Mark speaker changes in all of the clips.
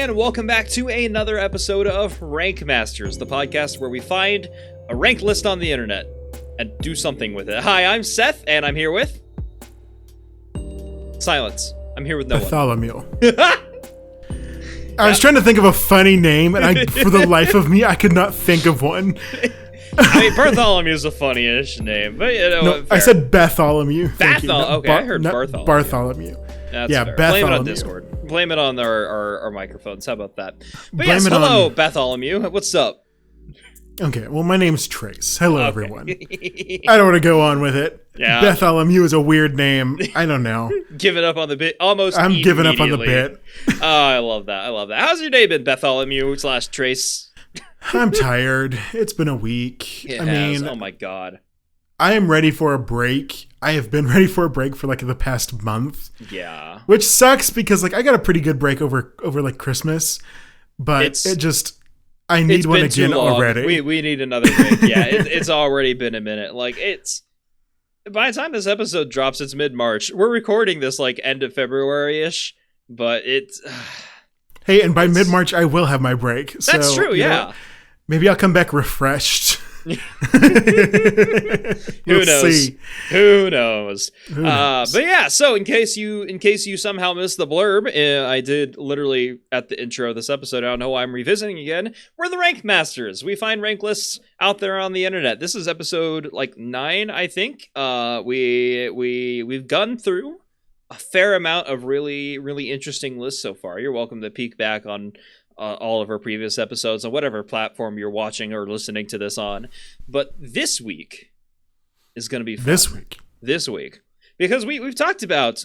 Speaker 1: and welcome back to another episode of Rank Masters, the podcast where we find a rank list on the internet and do something with it. Hi, I'm Seth, and I'm here with... Silence. I'm here with no
Speaker 2: Bartholomew. I was trying to think of a funny name, and for the life of me, I could not think of one.
Speaker 1: I mean, Bartholomew is a funny-ish name, but you know.
Speaker 2: No, I said Bartholomew.
Speaker 1: Okay, I heard Bartholomew.
Speaker 2: Bartholomew.
Speaker 1: That's
Speaker 2: yeah,
Speaker 1: fair.
Speaker 2: Bartholomew.
Speaker 1: Blame it on Discord. Blame it on our microphones. How about that? But yes, hello, Bartholomew. What's up?
Speaker 2: Okay, well, my name's Trace. Hello, everyone. I don't want to go on with it.
Speaker 1: Yeah.
Speaker 2: Bartholomew is a weird name. I don't know.
Speaker 1: Giving up on the bit almost
Speaker 2: I'm giving up on the bit.
Speaker 1: Oh, I love that. How's your day been, Bartholomew / Trace?
Speaker 2: I'm tired. It's been a week.
Speaker 1: I mean, oh my god.
Speaker 2: I am ready for a break. I have been ready for a break for like the past month.
Speaker 1: Yeah.
Speaker 2: Which sucks because like I got a pretty good break over like Christmas, but I need one again already.
Speaker 1: We need another break. Yeah, it's already been a minute. Like by the time this episode drops, it's mid-March. We're recording this like end of February-ish, but it's
Speaker 2: hey, and by mid-March I will have my break.
Speaker 1: That's true, yeah.
Speaker 2: Maybe I'll come back refreshed.
Speaker 1: Who knows? Who knows? But yeah, so in case you somehow missed the blurb, I did literally at the intro of this episode. I don't know why I'm revisiting again. We're the Rank Masters. We find rank lists out there on the internet. This is episode like 9, I think. We've gone through a fair amount of really, really interesting lists so far. You're welcome to peek back on all of our previous episodes on whatever platform you're watching or listening to this on. But this week is going to be fun. This week. Because we've talked about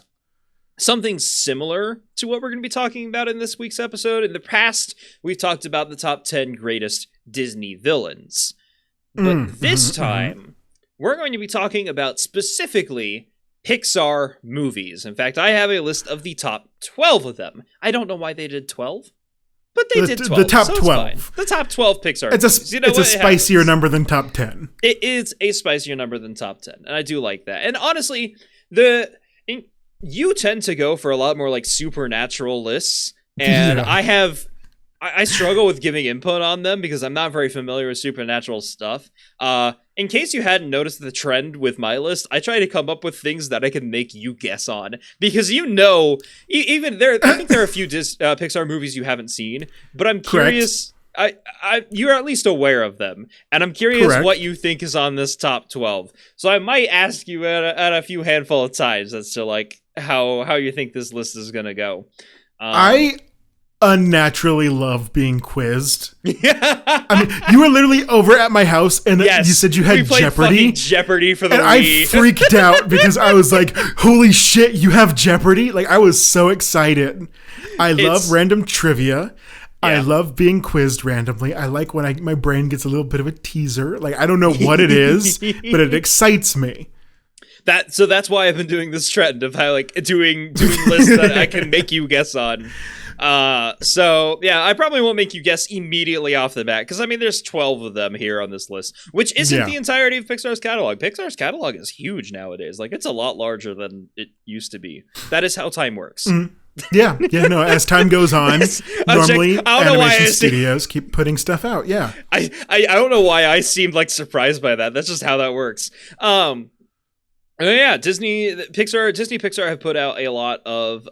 Speaker 1: something similar to what we're going to be talking about in this week's episode. In the past, we've talked about the top 10 greatest Disney villains. But this time, we're going to be talking about specifically Pixar movies. In fact, I have a list of the top 12 of them. I don't know why they did 12. But they did 12.
Speaker 2: The top 12.
Speaker 1: The top 12 Pixar
Speaker 2: movies. It's a spicier number than top 10.
Speaker 1: It is a spicier number than top 10. And I do like that. And honestly, you tend to go for a lot more like supernatural lists. And yeah. I struggle with giving input on them because I'm not very familiar with supernatural stuff. In case you hadn't noticed the trend with my list, I try to come up with things that I can make you guess on. Because even there, I think there are a few Pixar movies you haven't seen, but I'm curious. You're at least aware of them, and I'm curious what you think is on this top 12. So I might ask you at a few handful of times as to like how you think this list is gonna go.
Speaker 2: I unnaturally love being quizzed. I mean, you were literally over at my house and you said you had Jeopardy.
Speaker 1: Jeopardy for the
Speaker 2: and
Speaker 1: Wii.
Speaker 2: I freaked out because I was like, holy shit, you have Jeopardy? Like, I was so excited. I love random trivia. Yeah. I love being quizzed randomly. I like when my brain gets a little bit of a teaser. Like, I don't know what it is, but it excites me.
Speaker 1: So that's why I've been doing this trend of how like doing lists that I can make you guess on. So yeah, I probably won't make you guess immediately off the bat because I mean there's 12 of them here on this list, which isn't the entirety of Pixar's catalog. Pixar's catalog is huge nowadays. Like it's a lot larger than it used to be. That is how time works.
Speaker 2: Yeah, no. As time goes on, normally animation studios keep putting stuff out. Yeah,
Speaker 1: I don't know why I seemed like surprised by that. That's just how that works. Yeah, Disney Pixar have put out a lot of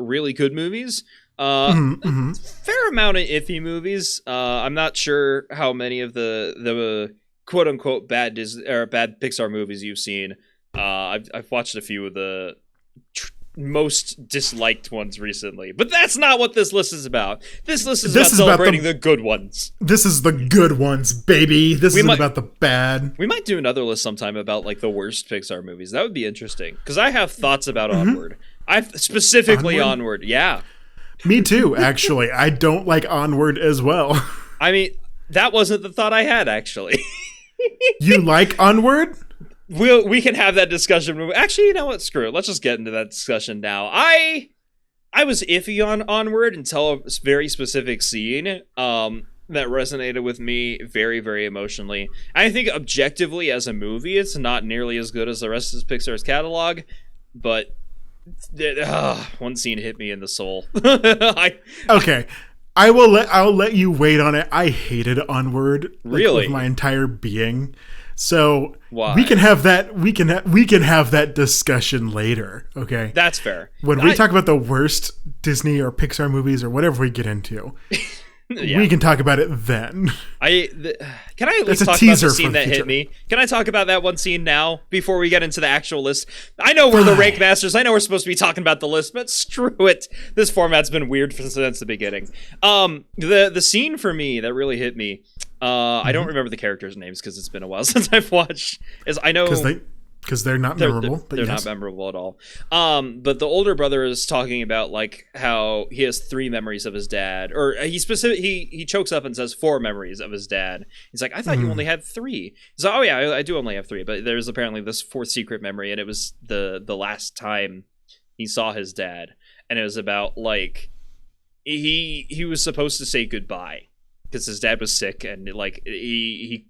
Speaker 1: really good movies. Fair amount of iffy movies. I'm not sure how many of the quote unquote bad Pixar movies you've seen. I've watched a few of the most disliked ones recently, but that's not what this list is about. This list is about celebrating the good ones.
Speaker 2: This is the good ones, baby. This isn't about the bad.
Speaker 1: We might do another list sometime about like the worst Pixar movies. That would be interesting because I have thoughts about Onward. Specifically Onward. Yeah.
Speaker 2: Me too, actually. I don't like Onward as well.
Speaker 1: I mean, that wasn't the thought I had, actually.
Speaker 2: You like Onward?
Speaker 1: We can have that discussion. Actually, you know what? Screw it. Let's just get into that discussion now. I was iffy on Onward until a very specific scene that resonated with me very, very emotionally. I think objectively as a movie, it's not nearly as good as the rest of Pixar's catalog, but one scene hit me in the soul.
Speaker 2: Okay. I'll let you wait on it. I hated Onward,
Speaker 1: really,
Speaker 2: with my entire being. So
Speaker 1: why?
Speaker 2: we can have that discussion later. Okay,
Speaker 1: that's fair.
Speaker 2: When we talk about the worst Disney or Pixar movies or whatever we get into, we can talk about it then.
Speaker 1: Can I at least talk about the scene that hit me? Can I talk about that one scene now before we get into the actual list? I know we're the Rank Masters. I know we're supposed to be talking about the list, but screw it. This format's been weird since the beginning. The scene for me that really hit me. I don't remember the characters' names because it's been a while since I've watched. I know
Speaker 2: because they're not memorable.
Speaker 1: They're not memorable at all. But the older brother is talking about like how he has 3 memories of his dad, or he chokes up and says 4 memories of his dad. He's like, I thought you only had 3. He's like, oh yeah, I do only have 3, but there's apparently this 4th secret memory, and it was the last time he saw his dad, and it was about like he was supposed to say goodbye because his dad was sick, and like he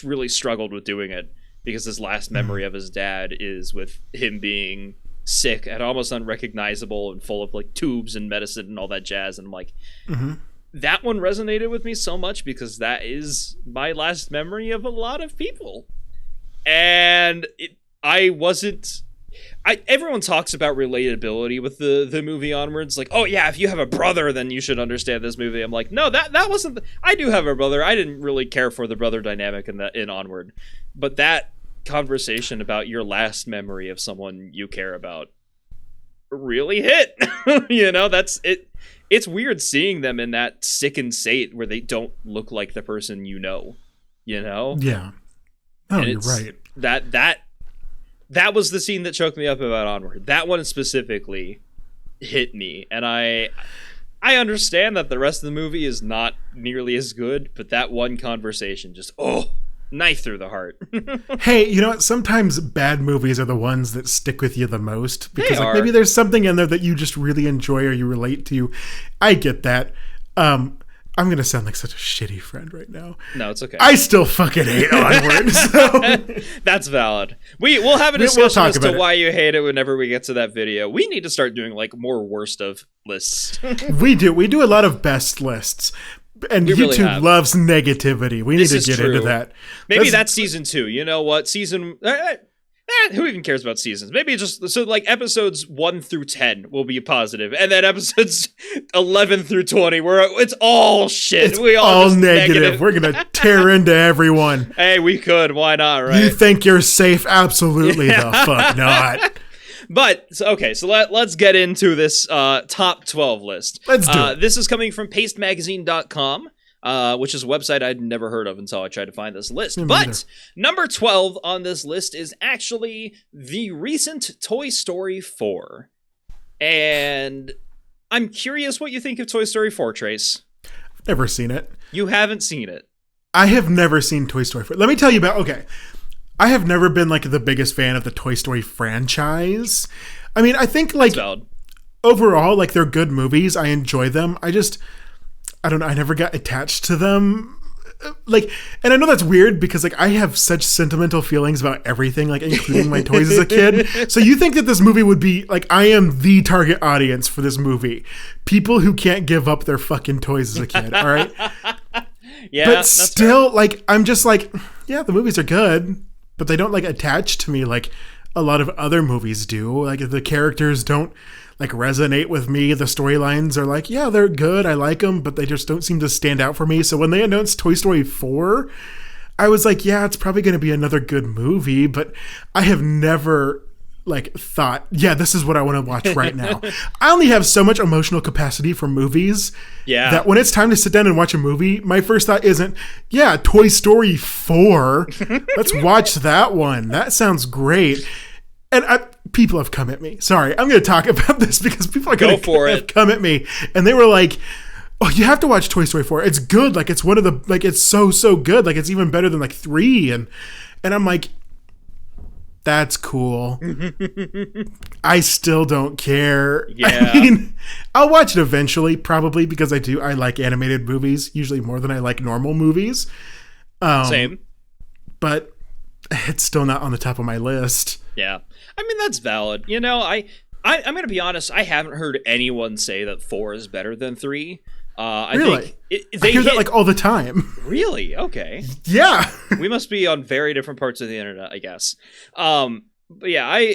Speaker 1: really struggled with doing it. Because his last memory of his dad is with him being sick and almost unrecognizable and full of like tubes and medicine and all that jazz. And I'm like, that one resonated with me so much because that is my last memory of a lot of people. And everyone talks about relatability with the movie Onwards. Like, oh yeah, if you have a brother, then you should understand this movie. I'm like, no, that wasn't. I do have a brother. I didn't really care for the brother dynamic in Onward. But that conversation about your last memory of someone you care about really hit. That's it. It's weird seeing them in that sickened state where they don't look like the person you know.
Speaker 2: Yeah. Oh, you're right.
Speaker 1: That was the scene that choked me up about Onward. That one specifically hit me, and I understand that the rest of the movie is not nearly as good, but that one conversation just knife through the heart.
Speaker 2: Hey, you know what? Sometimes bad movies are the ones that stick with you the most because maybe there's something in there that you just really enjoy or you relate to. I get that. I'm going to sound like such a shitty friend right now.
Speaker 1: No, it's okay.
Speaker 2: I still fucking hate Onward. So.
Speaker 1: That's valid. We'll have a discussion as to why you hate it whenever we get to that video. We need to start doing like more worst of lists. We
Speaker 2: do a lot of best lists. And YouTube really loves negativity. We need to get into that.
Speaker 1: Maybe that's season 2. You know what? Who even cares about seasons? Maybe just so like episodes 1 through 10 will be positive, and then episodes 11 through 20 where it's all shit.
Speaker 2: It's all negative. We're gonna tear into everyone.
Speaker 1: Hey, we could. Why not? Right?
Speaker 2: You think you're safe? Absolutely the fuck not.
Speaker 1: But okay, so let's get into this top 12 list.
Speaker 2: Let's do it.
Speaker 1: This is coming from pastemagazine.com, which is a website I'd never heard of until I tried to find this list. But number 12 on this list is actually the recent Toy Story 4. And I'm curious what you think of Toy Story 4, Trace.
Speaker 2: Never seen it.
Speaker 1: You haven't seen it.
Speaker 2: I have never seen Toy Story 4. Let me tell you about, I have never been like the biggest fan of the Toy Story franchise. I mean, I think like overall, like they're good movies. I enjoy them. I don't know. I never got attached to them. Like, and I know that's weird because like I have such sentimental feelings about everything, like including my toys as a kid. So you think that this movie would be like, I am the target audience for this movie. People who can't give up their fucking toys as a kid. All right.
Speaker 1: Yeah.
Speaker 2: But still, like, I'm just like, yeah, the movies are good. But they don't like attach to me like a lot of other movies do. Like the characters don't like resonate with me. The storylines are like, yeah, they're good. I like them, but they just don't seem to stand out for me. So when they announced Toy Story 4, I was like, yeah, it's probably going to be another good movie. But I have never like thought, yeah, this is what I want to watch right now. I only have so much emotional capacity for movies that when it's time to sit down and watch a movie, my first thought isn't, yeah, Toy Story 4. Let's watch that one. That sounds great. And people have come at me. Sorry, I'm going to talk about this because people are going to come at me. And they were like, oh, you have to watch Toy Story 4. It's good. Like it's one of the, like it's so good. Like it's even better than like 3. And I'm like, that's cool. I still don't care.
Speaker 1: Yeah.
Speaker 2: I mean, I'll watch it eventually, probably because I like animated movies, usually more than I like normal movies.
Speaker 1: Same.
Speaker 2: But it's still not on the top of my list.
Speaker 1: Yeah. I mean, that's valid. I'm going to be honest. I haven't heard anyone say that 4 is better than 3. I
Speaker 2: really?
Speaker 1: think
Speaker 2: I hear that like all the time.
Speaker 1: Really? Okay.
Speaker 2: Yeah.
Speaker 1: We must be on very different parts of the internet, I guess. But yeah,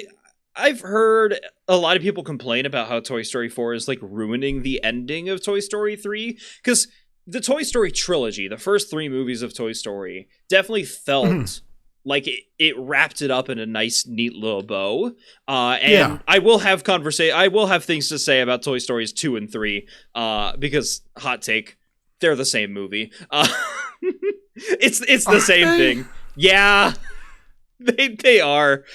Speaker 1: I've heard a lot of people complain about how Toy Story 4 is like ruining the ending of Toy Story 3, because the Toy Story trilogy, the first 3 movies of Toy Story, definitely felt like it wrapped it up in a nice, neat little bow. And I will have things to say about Toy Stories 2 and 3, because hot take, they're the same movie. It's the same thing. Yeah, they are.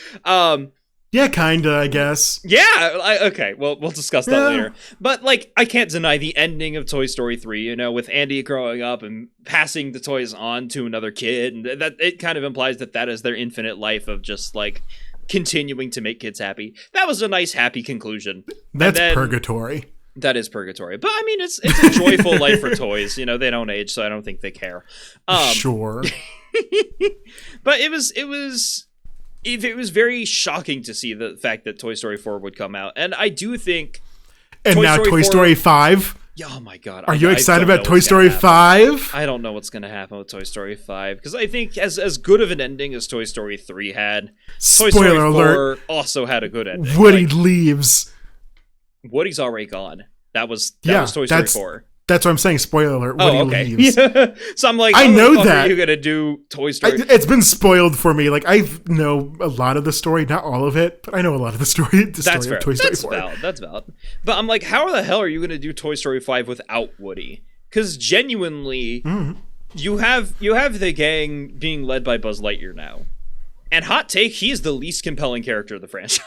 Speaker 2: Yeah, kinda, I guess.
Speaker 1: Yeah, okay, well, we'll discuss that later. But, like, I can't deny the ending of Toy Story 3, you know, with Andy growing up and passing the toys on to another kid, and that it kind of implies that is their infinite life of just, like, continuing to make kids happy. That was a nice, happy conclusion.
Speaker 2: That's purgatory.
Speaker 1: That is purgatory. But, I mean, it's a joyful life for toys. You know, they don't age, so I don't think they care.
Speaker 2: Sure.
Speaker 1: But it was very shocking to see the fact that Toy Story 4 would come out. And I do think...
Speaker 2: And now Toy Story 5?
Speaker 1: Oh my god.
Speaker 2: Are you excited about Toy Story 5?
Speaker 1: I don't know what's going to happen with Toy Story 5. Because I think as good of an ending as Toy Story 3 had, Toy Story 4
Speaker 2: alert,
Speaker 1: also had a good ending.
Speaker 2: Woody leaves.
Speaker 1: Woody's already gone. That was Toy Story 4.
Speaker 2: That's what I'm saying. Spoiler alert. Woody leaves.
Speaker 1: So I'm like,
Speaker 2: I know that.
Speaker 1: Are you going to do Toy Story?
Speaker 2: It's been spoiled for me. Like, I know a lot of the story, not all of it, but I know a lot of the story.
Speaker 1: That's fair.
Speaker 2: Of Toy Story
Speaker 1: That's
Speaker 2: 4.
Speaker 1: valid. That's valid. But I'm like, how the hell are you going to do Toy Story 5 without Woody? Because genuinely, you have the gang being led by Buzz Lightyear now. And hot take, he's the least compelling character of the franchise.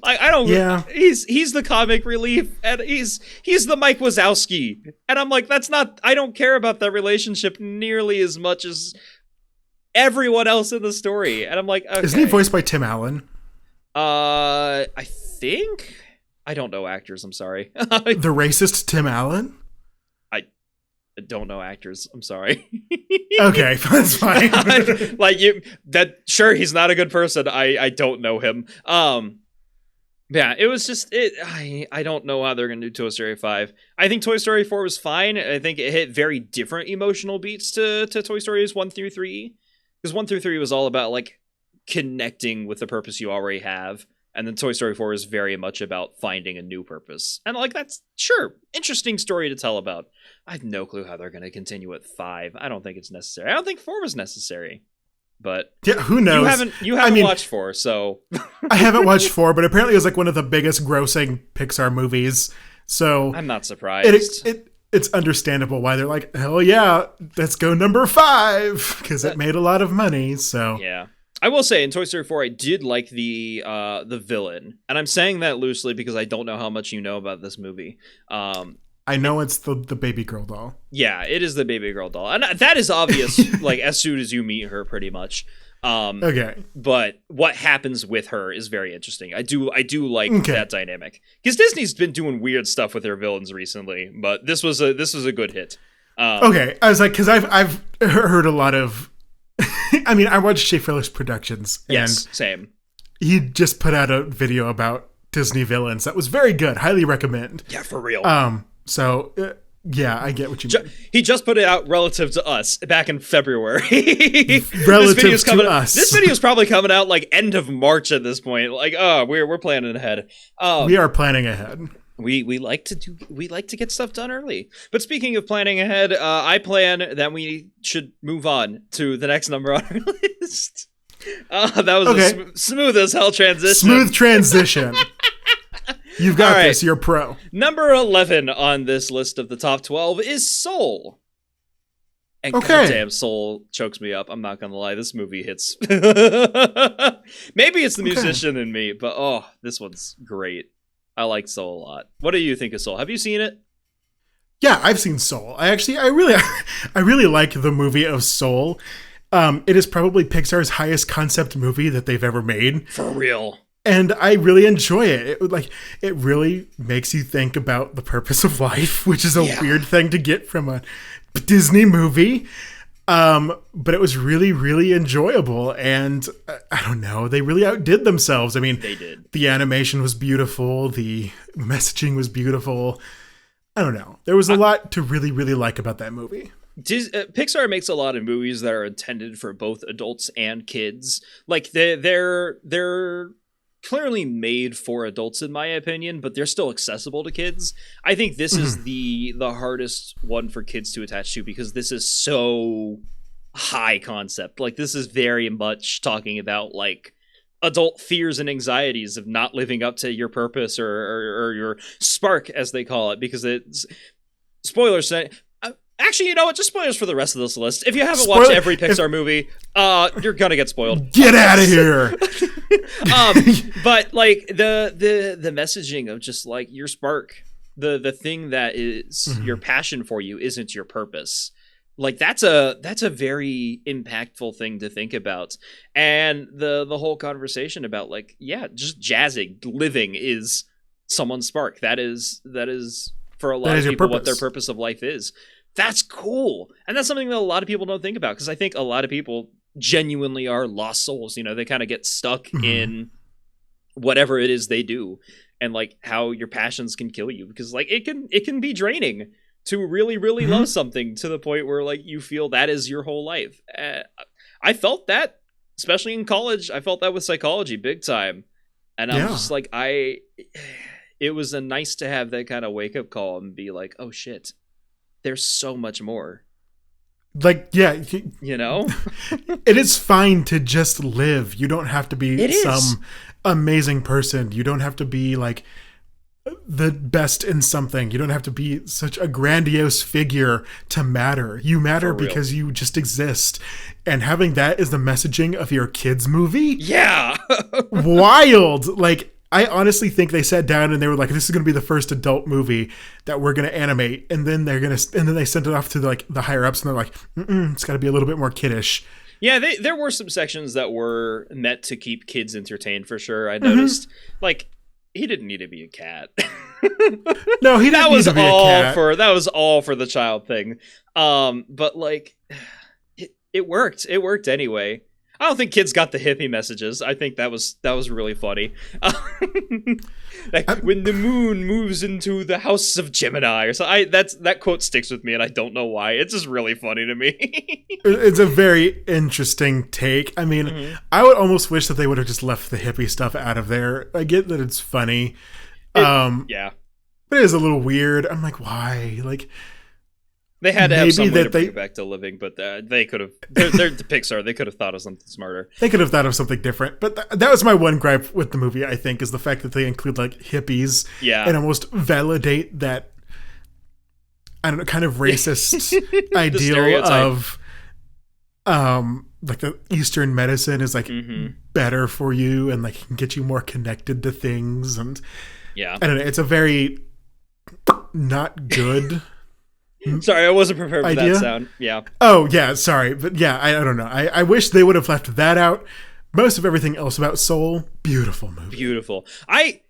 Speaker 1: I don't. Yeah. He's the comic relief, and he's the Mike Wazowski, and I'm like, that's not. I don't care about that relationship nearly as much as everyone else in the story. And I'm like, okay.
Speaker 2: Isn't he voiced by Tim Allen?
Speaker 1: I think. I don't know actors. I'm sorry.
Speaker 2: The racist Tim Allen?
Speaker 1: I don't know actors. I'm sorry.
Speaker 2: Okay, that's fine.
Speaker 1: Sure, he's not a good person. I don't know him. Yeah, it was just I don't know how they're gonna do Toy Story 5. I think Toy Story 4 was fine. I think it hit very different emotional beats to Toy Stories 1 through 3. Because 1 through 3 was all about like connecting with the purpose you already have. And then Toy Story 4 is very much about finding a new purpose. And like, that's, sure, interesting story to tell about. I have no clue how they're going to continue with 5. I don't think it's necessary. I don't think 4 was necessary. But
Speaker 2: yeah, who knows?
Speaker 1: You haven't watched 4, so...
Speaker 2: I haven't watched 4, but apparently it was like one of the biggest grossing Pixar movies. So...
Speaker 1: I'm not surprised.
Speaker 2: It's understandable why they're like, hell yeah, let's go number 5. Because it made a lot of money, so...
Speaker 1: Yeah. I will say, in Toy Story 4, I did like the villain. And I'm saying that loosely because I don't know how much you know about this movie.
Speaker 2: I know it's the baby girl doll.
Speaker 1: Yeah, it is the baby girl doll. And that is obvious, like, as soon as you meet her, pretty much.
Speaker 2: Okay.
Speaker 1: But what happens with her is very interesting. I do like that dynamic. Because Disney's been doing weird stuff with their villains recently, but this was a good hit.
Speaker 2: Okay, I was like, because I've heard a lot of... I mean, I watched Shea Phillips Productions.
Speaker 1: Yes, same.
Speaker 2: He just put out a video about Disney villains that was very good. Highly recommend.
Speaker 1: Yeah, for real.
Speaker 2: Yeah, I get what you mean.
Speaker 1: He just put it out relative to us back in February.
Speaker 2: Relative to us.
Speaker 1: This video is probably coming out like end of March at this point. Like, we're planning ahead.
Speaker 2: We are planning ahead.
Speaker 1: We like to get stuff done early. But speaking of planning ahead, I plan that we should move on to the next number on our list. That was a smooth as hell transition.
Speaker 2: Smooth transition. You've got this. You're pro.
Speaker 1: Number 11 on this list of the top 12 is Soul. And goddamn, Soul chokes me up. I'm not gonna lie, this movie hits. Maybe it's the musician in me, but this one's great. I like Soul a lot. What do you think of Soul? Have you seen it?
Speaker 2: Yeah, I've seen Soul. I really like the movie of Soul. It is probably Pixar's highest concept movie that they've ever made.
Speaker 1: For real.
Speaker 2: And I really enjoy it. It really makes you think about the purpose of life, which is a weird thing to get from a Disney movie. But it was really, really enjoyable. And I don't know, they really outdid themselves. I mean,
Speaker 1: they did.
Speaker 2: The animation was beautiful. The messaging was beautiful. I don't know. There was a lot to really, really like about that movie.
Speaker 1: Pixar makes a lot of movies that are intended for both adults and kids. Like they're clearly made for adults in my opinion, but they're still accessible to kids. I think this is the hardest one for kids to attach to because this is so high concept. Like this is very much talking about like adult fears and anxieties of not living up to your purpose or your spark, as they call it, because it's spoilers saying. Actually, you know what? Just spoilers for the rest of this list. If you haven't watched every Pixar movie, you're gonna get spoiled.
Speaker 2: Get out of here.
Speaker 1: But like the messaging of just like your spark, the thing that is your passion for you isn't your purpose. Like that's a very impactful thing to think about. And the whole conversation about like, yeah, just jazzing, living is someone's spark. That is for a lot of people what their purpose of life is. That's cool. And that's something that a lot of people don't think about because I think a lot of people genuinely are lost souls. You know, they kind of get stuck in whatever it is they do and like how your passions can kill you because like it can be draining to really, really love something to the point where like you feel that is your whole life. I felt that, especially in college. I felt that with psychology big time. And I'm just like, it was a nice to have that kind of wake up call and be like, oh shit. There's so much more.
Speaker 2: Like, yeah.
Speaker 1: You know?
Speaker 2: It is fine to just live. You don't have to be some amazing person. You don't have to be like the best in something. You don't have to be such a grandiose figure to matter. You matter because you just exist. And having that as the messaging of your kids' movie?
Speaker 1: Yeah.
Speaker 2: Wild. Like, I honestly think they sat down and they were like, "This is going to be the first adult movie that we're going to animate," and then they sent it off to like the higher ups, and they're like, "It's got to be a little bit more kiddish."
Speaker 1: Yeah, there were some sections that were meant to keep kids entertained for sure. I noticed, like, he didn't need to be a cat.
Speaker 2: No, he didn't need to be a cat.
Speaker 1: That was all for the child thing. But like, it worked. It worked anyway. I don't think kids got the hippie messages. I think that was really funny. Like when the moon moves into the house of Gemini, or so. That quote sticks with me, and I don't know why. It's just really funny to me.
Speaker 2: It's a very interesting take. I mean, I would almost wish that they would have just left the hippie stuff out of there. I get that it's funny,
Speaker 1: yeah,
Speaker 2: but it is a little weird. I'm like, why? Like.
Speaker 1: They had to have some way to bring it back to living, but they could have. They're the Pixar. They could have thought of something smarter.
Speaker 2: They could have thought of something different. But that was my one gripe with the movie, I think, is the fact that they include like hippies and almost validate that, I don't know, kind of racist ideal of like the Eastern medicine is like better for you and like can get you more connected to things. And I don't know. It's a very not good.
Speaker 1: Sorry, I wasn't prepared for that sound. Yeah.
Speaker 2: Oh, yeah, sorry. But yeah, I don't know. I wish they would have left that out. Most of everything else about Soul, beautiful movie.
Speaker 1: Beautiful. I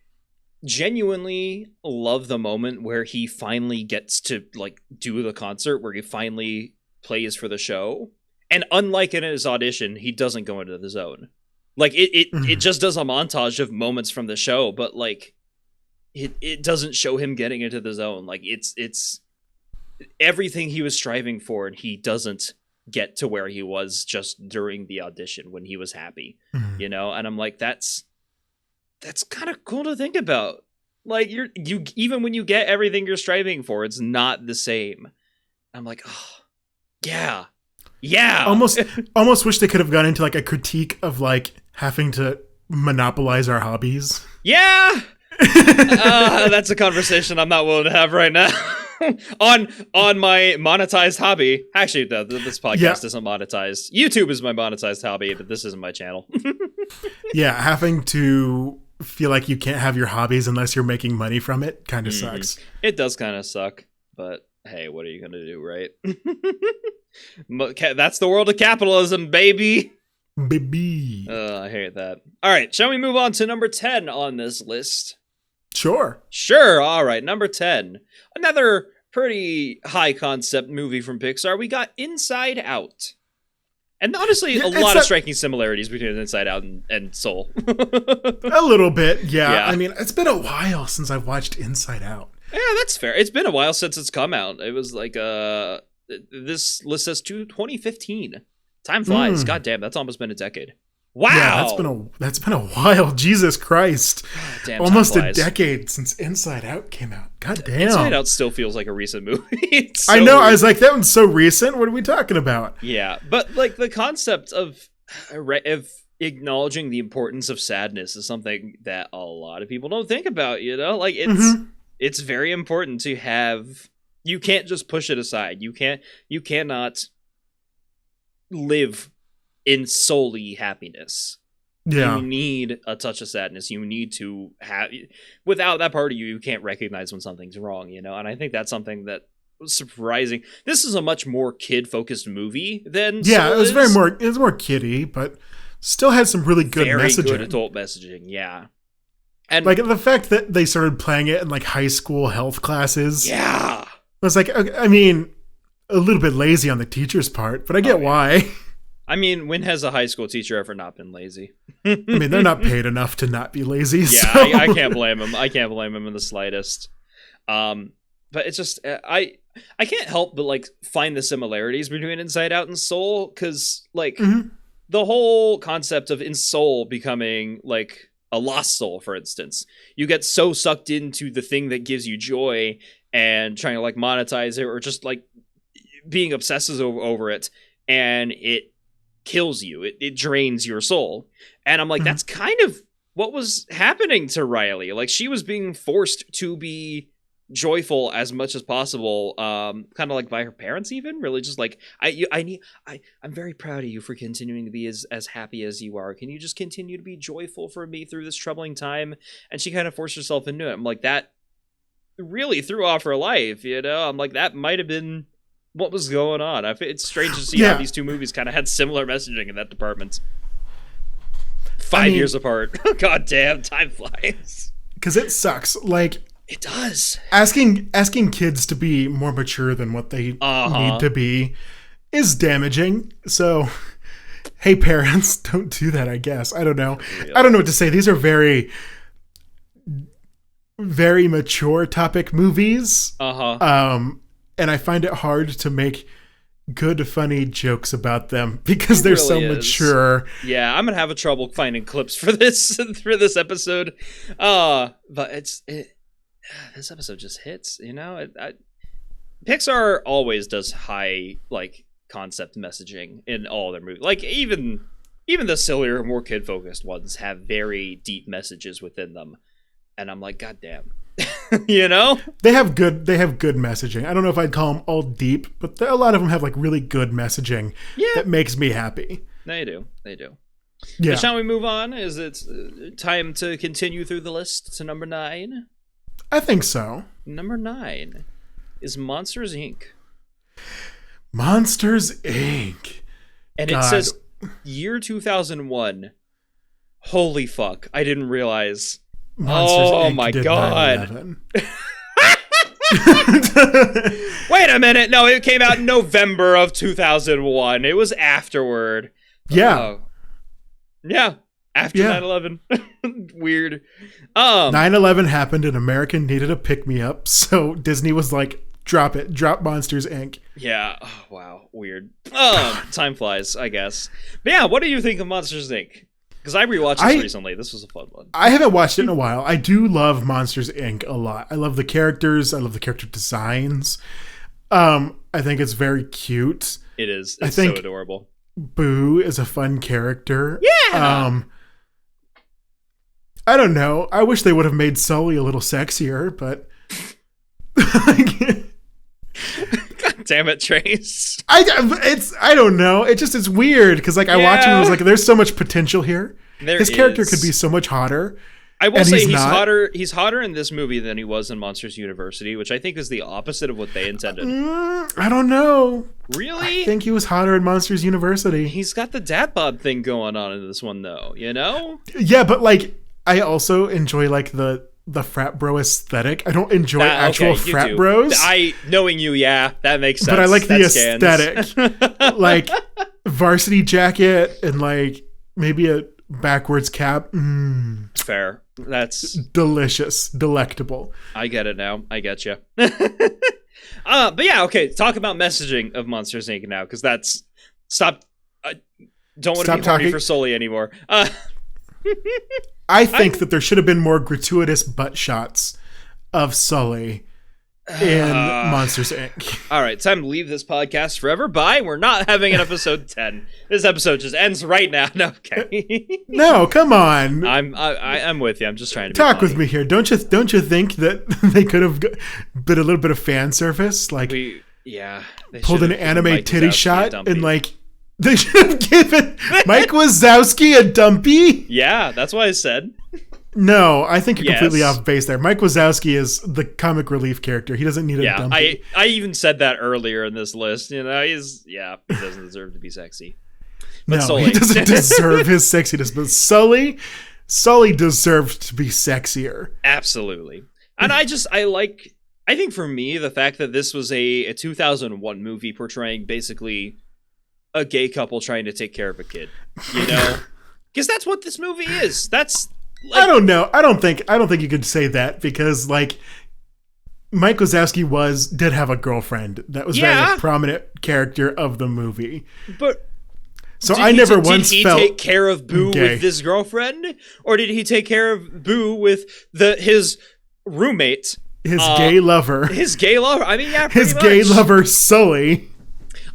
Speaker 1: genuinely love the moment where he finally gets to like do the concert, where he finally plays for the show. And unlike in his audition, he doesn't go into the zone. Like it just does a montage of moments from the show, but like it doesn't show him getting into the zone. Like it's everything he was striving for, and he doesn't get to where he was just during the audition when he was happy, you know? And I'm like, that's kind of cool to think about. Like you even when you get everything you're striving for, it's not the same. I'm like, oh yeah. Almost wish they could have gone into like a critique of like having to monopolize our hobbies. Yeah. That's a conversation I'm not willing to have right now. on my monetized hobby. Actually, this podcast isn't monetized. YouTube is my monetized hobby, but this isn't my channel.
Speaker 2: Yeah, having to feel like you can't have your hobbies unless you're making money from it kind of sucks.
Speaker 1: It does kind of suck, but hey, what are you gonna do, right? That's the world of capitalism, baby.
Speaker 2: Baby.
Speaker 1: I hate that. All right, shall we move on to number 10 on this list?
Speaker 2: Sure.
Speaker 1: All right, number 10. Another pretty high concept movie from Pixar. We got Inside Out. And honestly, a lot of striking similarities between Inside Out and Soul.
Speaker 2: A little bit, yeah. I mean, it's been a while since I've watched Inside Out.
Speaker 1: Yeah, that's fair. It's been a while since it's come out. It was like this list says 2015. Time flies. God damn, that's almost been a decade. Wow.
Speaker 2: Yeah, that's been a while. Jesus Christ.
Speaker 1: God damn,
Speaker 2: almost a decade since Inside Out came out. God damn.
Speaker 1: Inside Out still feels like a recent movie.
Speaker 2: I know. Weird. I was like, that one's so recent. What are we talking about?
Speaker 1: Yeah, but like the concept of acknowledging the importance of sadness is something that a lot of people don't think about, you know? Like it's very important to have. You can't just push it aside. You cannot live in solely happiness.
Speaker 2: Yeah.
Speaker 1: You need a touch of sadness. You need to have, without that part of you can't recognize when something's wrong, you know? And I think that's something that was surprising. This is a much more kid-focused movie than
Speaker 2: Yeah, it was more kiddie, but still had some really good messaging.
Speaker 1: Very good adult messaging, yeah. And
Speaker 2: like the fact that they started playing it in like high school health classes.
Speaker 1: Yeah.
Speaker 2: I was like, I mean, a little bit lazy on the teacher's part, but I get why.
Speaker 1: I mean, when has a high school teacher ever not been lazy?
Speaker 2: I mean, they're not paid enough to not be lazy.
Speaker 1: Yeah,
Speaker 2: so.
Speaker 1: I can't blame him. I can't blame him in the slightest. But it's just I can't help but like find the similarities between Inside Out and Soul, because like the whole concept of in Soul becoming like a lost soul, for instance, you get so sucked into the thing that gives you joy and trying to like monetize it, or just like being obsessive over it, and it kills you. It drains your soul. And I'm like, that's kind of what was happening to Riley. Like, she was being forced to be joyful as much as possible, kind of like by her parents, even really just like, I'm very proud of you for continuing to be as happy as you are. Can you just continue to be joyful for me through this troubling time? And she kind of forced herself into it. I'm like, that really threw off her life, you know? I'm like, that might have been what was going on. It's strange to see how these two movies kind of had similar messaging in that department. 5 years apart. God damn, time flies.
Speaker 2: Because it sucks. Like,
Speaker 1: it does.
Speaker 2: Asking kids to be more mature than what they need to be is damaging. So, hey, parents, don't do that, I guess. I don't know. Really? I don't know what to say. These are very, very mature topic movies. And I find it hard to make good, funny jokes about them because they're really so mature.
Speaker 1: Yeah, I'm gonna have trouble finding clips for this episode. But this episode just hits. You know, Pixar always does high like concept messaging in all their movies. Like even the sillier, more kid focused ones have very deep messages within them, and I'm like, God damn. You know,
Speaker 2: they have good messaging. I don't know if I'd call them all deep, but a lot of them have like really good messaging that makes me happy.
Speaker 1: They do.
Speaker 2: Yeah.
Speaker 1: But shall we move on? Is it time to continue through the list to number 9?
Speaker 2: I think so.
Speaker 1: Number 9 is Monsters, Inc.
Speaker 2: Monsters, Inc.
Speaker 1: And it says year 2001. Holy fuck. I didn't realize.
Speaker 2: Monsters,
Speaker 1: oh
Speaker 2: Inc.
Speaker 1: my
Speaker 2: did
Speaker 1: god. Wait a minute. No, it came out in November of 2001. It was afterward.
Speaker 2: Yeah.
Speaker 1: Yeah. After 9/11. Weird.
Speaker 2: 9/11 happened and America needed a pick-me-up, so Disney was like, drop Monsters, Inc.
Speaker 1: Yeah. Oh, wow. Weird. Time flies, I guess. But yeah, what do you think of Monsters, Inc.? Because I rewatched this recently. This was a fun one.
Speaker 2: I haven't watched it in a while. I do love Monsters, Inc. a lot. I love the characters. I love the character designs. I think it's very cute.
Speaker 1: It is. It's so adorable.
Speaker 2: Boo is a fun character.
Speaker 1: Yeah.
Speaker 2: I don't know. I wish they would have made Sully a little sexier, but...
Speaker 1: God damn it, Trace.
Speaker 2: I don't know. It's weird because like I watch him and I was like, there's so much potential here. His character could be so much hotter.
Speaker 1: I will say he's hotter. He's hotter in this movie than he was in Monsters University, which I think is the opposite of what they intended.
Speaker 2: I don't know.
Speaker 1: Really?
Speaker 2: I think he was hotter in Monsters University.
Speaker 1: He's got the dad bod thing going on in this one, though. You know?
Speaker 2: Yeah, but like I also enjoy like the frat bro aesthetic. I don't enjoy actual frat bros.
Speaker 1: Knowing you, that makes sense.
Speaker 2: But I like the aesthetic. Like varsity jacket and like maybe a backwards cap.
Speaker 1: Fair. That's
Speaker 2: delicious, delectable.
Speaker 1: I get it now. I get you. But yeah, okay. Talk about messaging of Monsters Inc. now, because that's stop. Don't want to be horny for Sully anymore.
Speaker 2: I think that there should have been more gratuitous butt shots of Sully in Monsters Inc.
Speaker 1: All right, time to leave this podcast forever. Bye. We're not having an episode 10. This episode just ends right now. No, okay.
Speaker 2: No, come on.
Speaker 1: I'm with you. I'm just trying to
Speaker 2: talk with me here. Don't you think that they could have been a little bit of fan service, like
Speaker 1: they
Speaker 2: pulled an anime titty shot and like they should have given Mike Wazowski a dumpy?
Speaker 1: Yeah, that's what I said.
Speaker 2: No, I think you're completely off base there. Mike Wazowski is the comic relief character. He doesn't need a dumpy.
Speaker 1: I even said that earlier in this list. You know, he doesn't deserve to be sexy. But
Speaker 2: no,
Speaker 1: Sully.
Speaker 2: He doesn't deserve his sexiness. But Sully deserved to be sexier.
Speaker 1: Absolutely. And I think for me, the fact that this was a 2001 movie portraying basically a gay couple trying to take care of a kid, you know, because that's what this movie is. That's like,
Speaker 2: I don't know. I don't think you could say that, because like Mike Wazowski did have a girlfriend that was very prominent character of the movie.
Speaker 1: But
Speaker 2: so I never once felt.
Speaker 1: Did he take care of Boo with this girlfriend, or did he take care of Boo with his roommate,
Speaker 2: his gay lover?
Speaker 1: His gay lover. I mean, yeah,
Speaker 2: his gay lover Sully.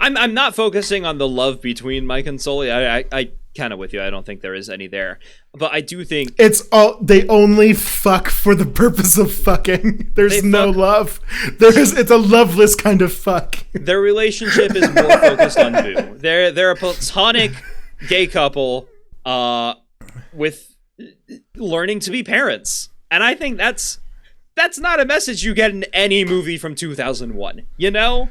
Speaker 1: I'm not focusing on the love between Mike and Sully. I kind of with you. I don't think there is any there, but I do think
Speaker 2: they only fuck for the purpose of fucking. There's no love. It's a loveless kind of fuck.
Speaker 1: Their relationship is more focused on Boo. They're a platonic gay couple with learning to be parents, and I think that's not a message you get in any movie from 2001. You know.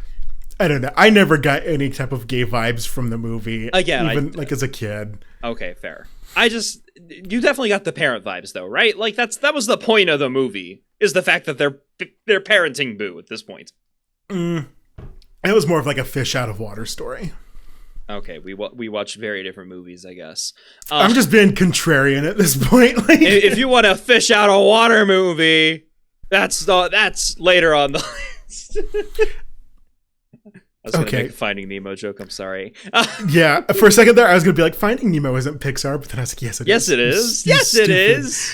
Speaker 2: I don't know. I never got any type of gay vibes from the movie.
Speaker 1: Again,
Speaker 2: even like as a kid.
Speaker 1: Okay, fair. You definitely got the parent vibes though, right? Like that was the point of the movie, is the fact that they're parenting Boo at this point.
Speaker 2: It was more of like a fish out of water story.
Speaker 1: Okay, we watched very different movies, I guess.
Speaker 2: I'm just being contrarian at this point. Like,
Speaker 1: if you want a fish out of water movie, that's later on the list. I was going to make a Finding Nemo joke. I'm sorry.
Speaker 2: Yeah, for a second there, I was going to be like, Finding Nemo isn't Pixar, but then I was like, yes, it
Speaker 1: is. Yes, it is.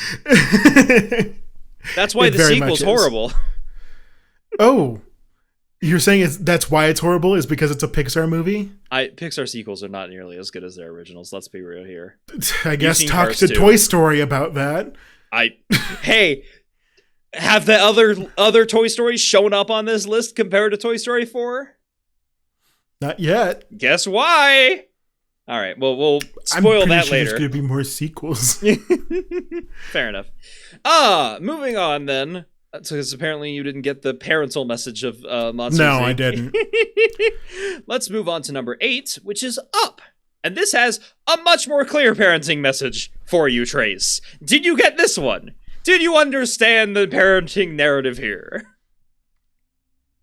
Speaker 1: That's why the sequel's horrible.
Speaker 2: Oh, you're saying that's why it's horrible, is because it's a Pixar movie?
Speaker 1: Pixar sequels are not nearly as good as their originals. Let's be real here.
Speaker 2: I guess talk to Toy Story about that.
Speaker 1: Hey. Have the other Toy Stories shown up on this list compared to Toy Story 4?
Speaker 2: Not yet.
Speaker 1: Guess why? All right. Well, we'll spoil that later.
Speaker 2: There's going to be more sequels.
Speaker 1: Fair enough. Moving on then, because apparently you didn't get the parental message of Monsters Inc.
Speaker 2: No, I didn't.
Speaker 1: Let's move on to number 8, which is Up. And this has a much more clear parenting message for you, Trace. Did you get this one? Did you understand the parenting narrative here?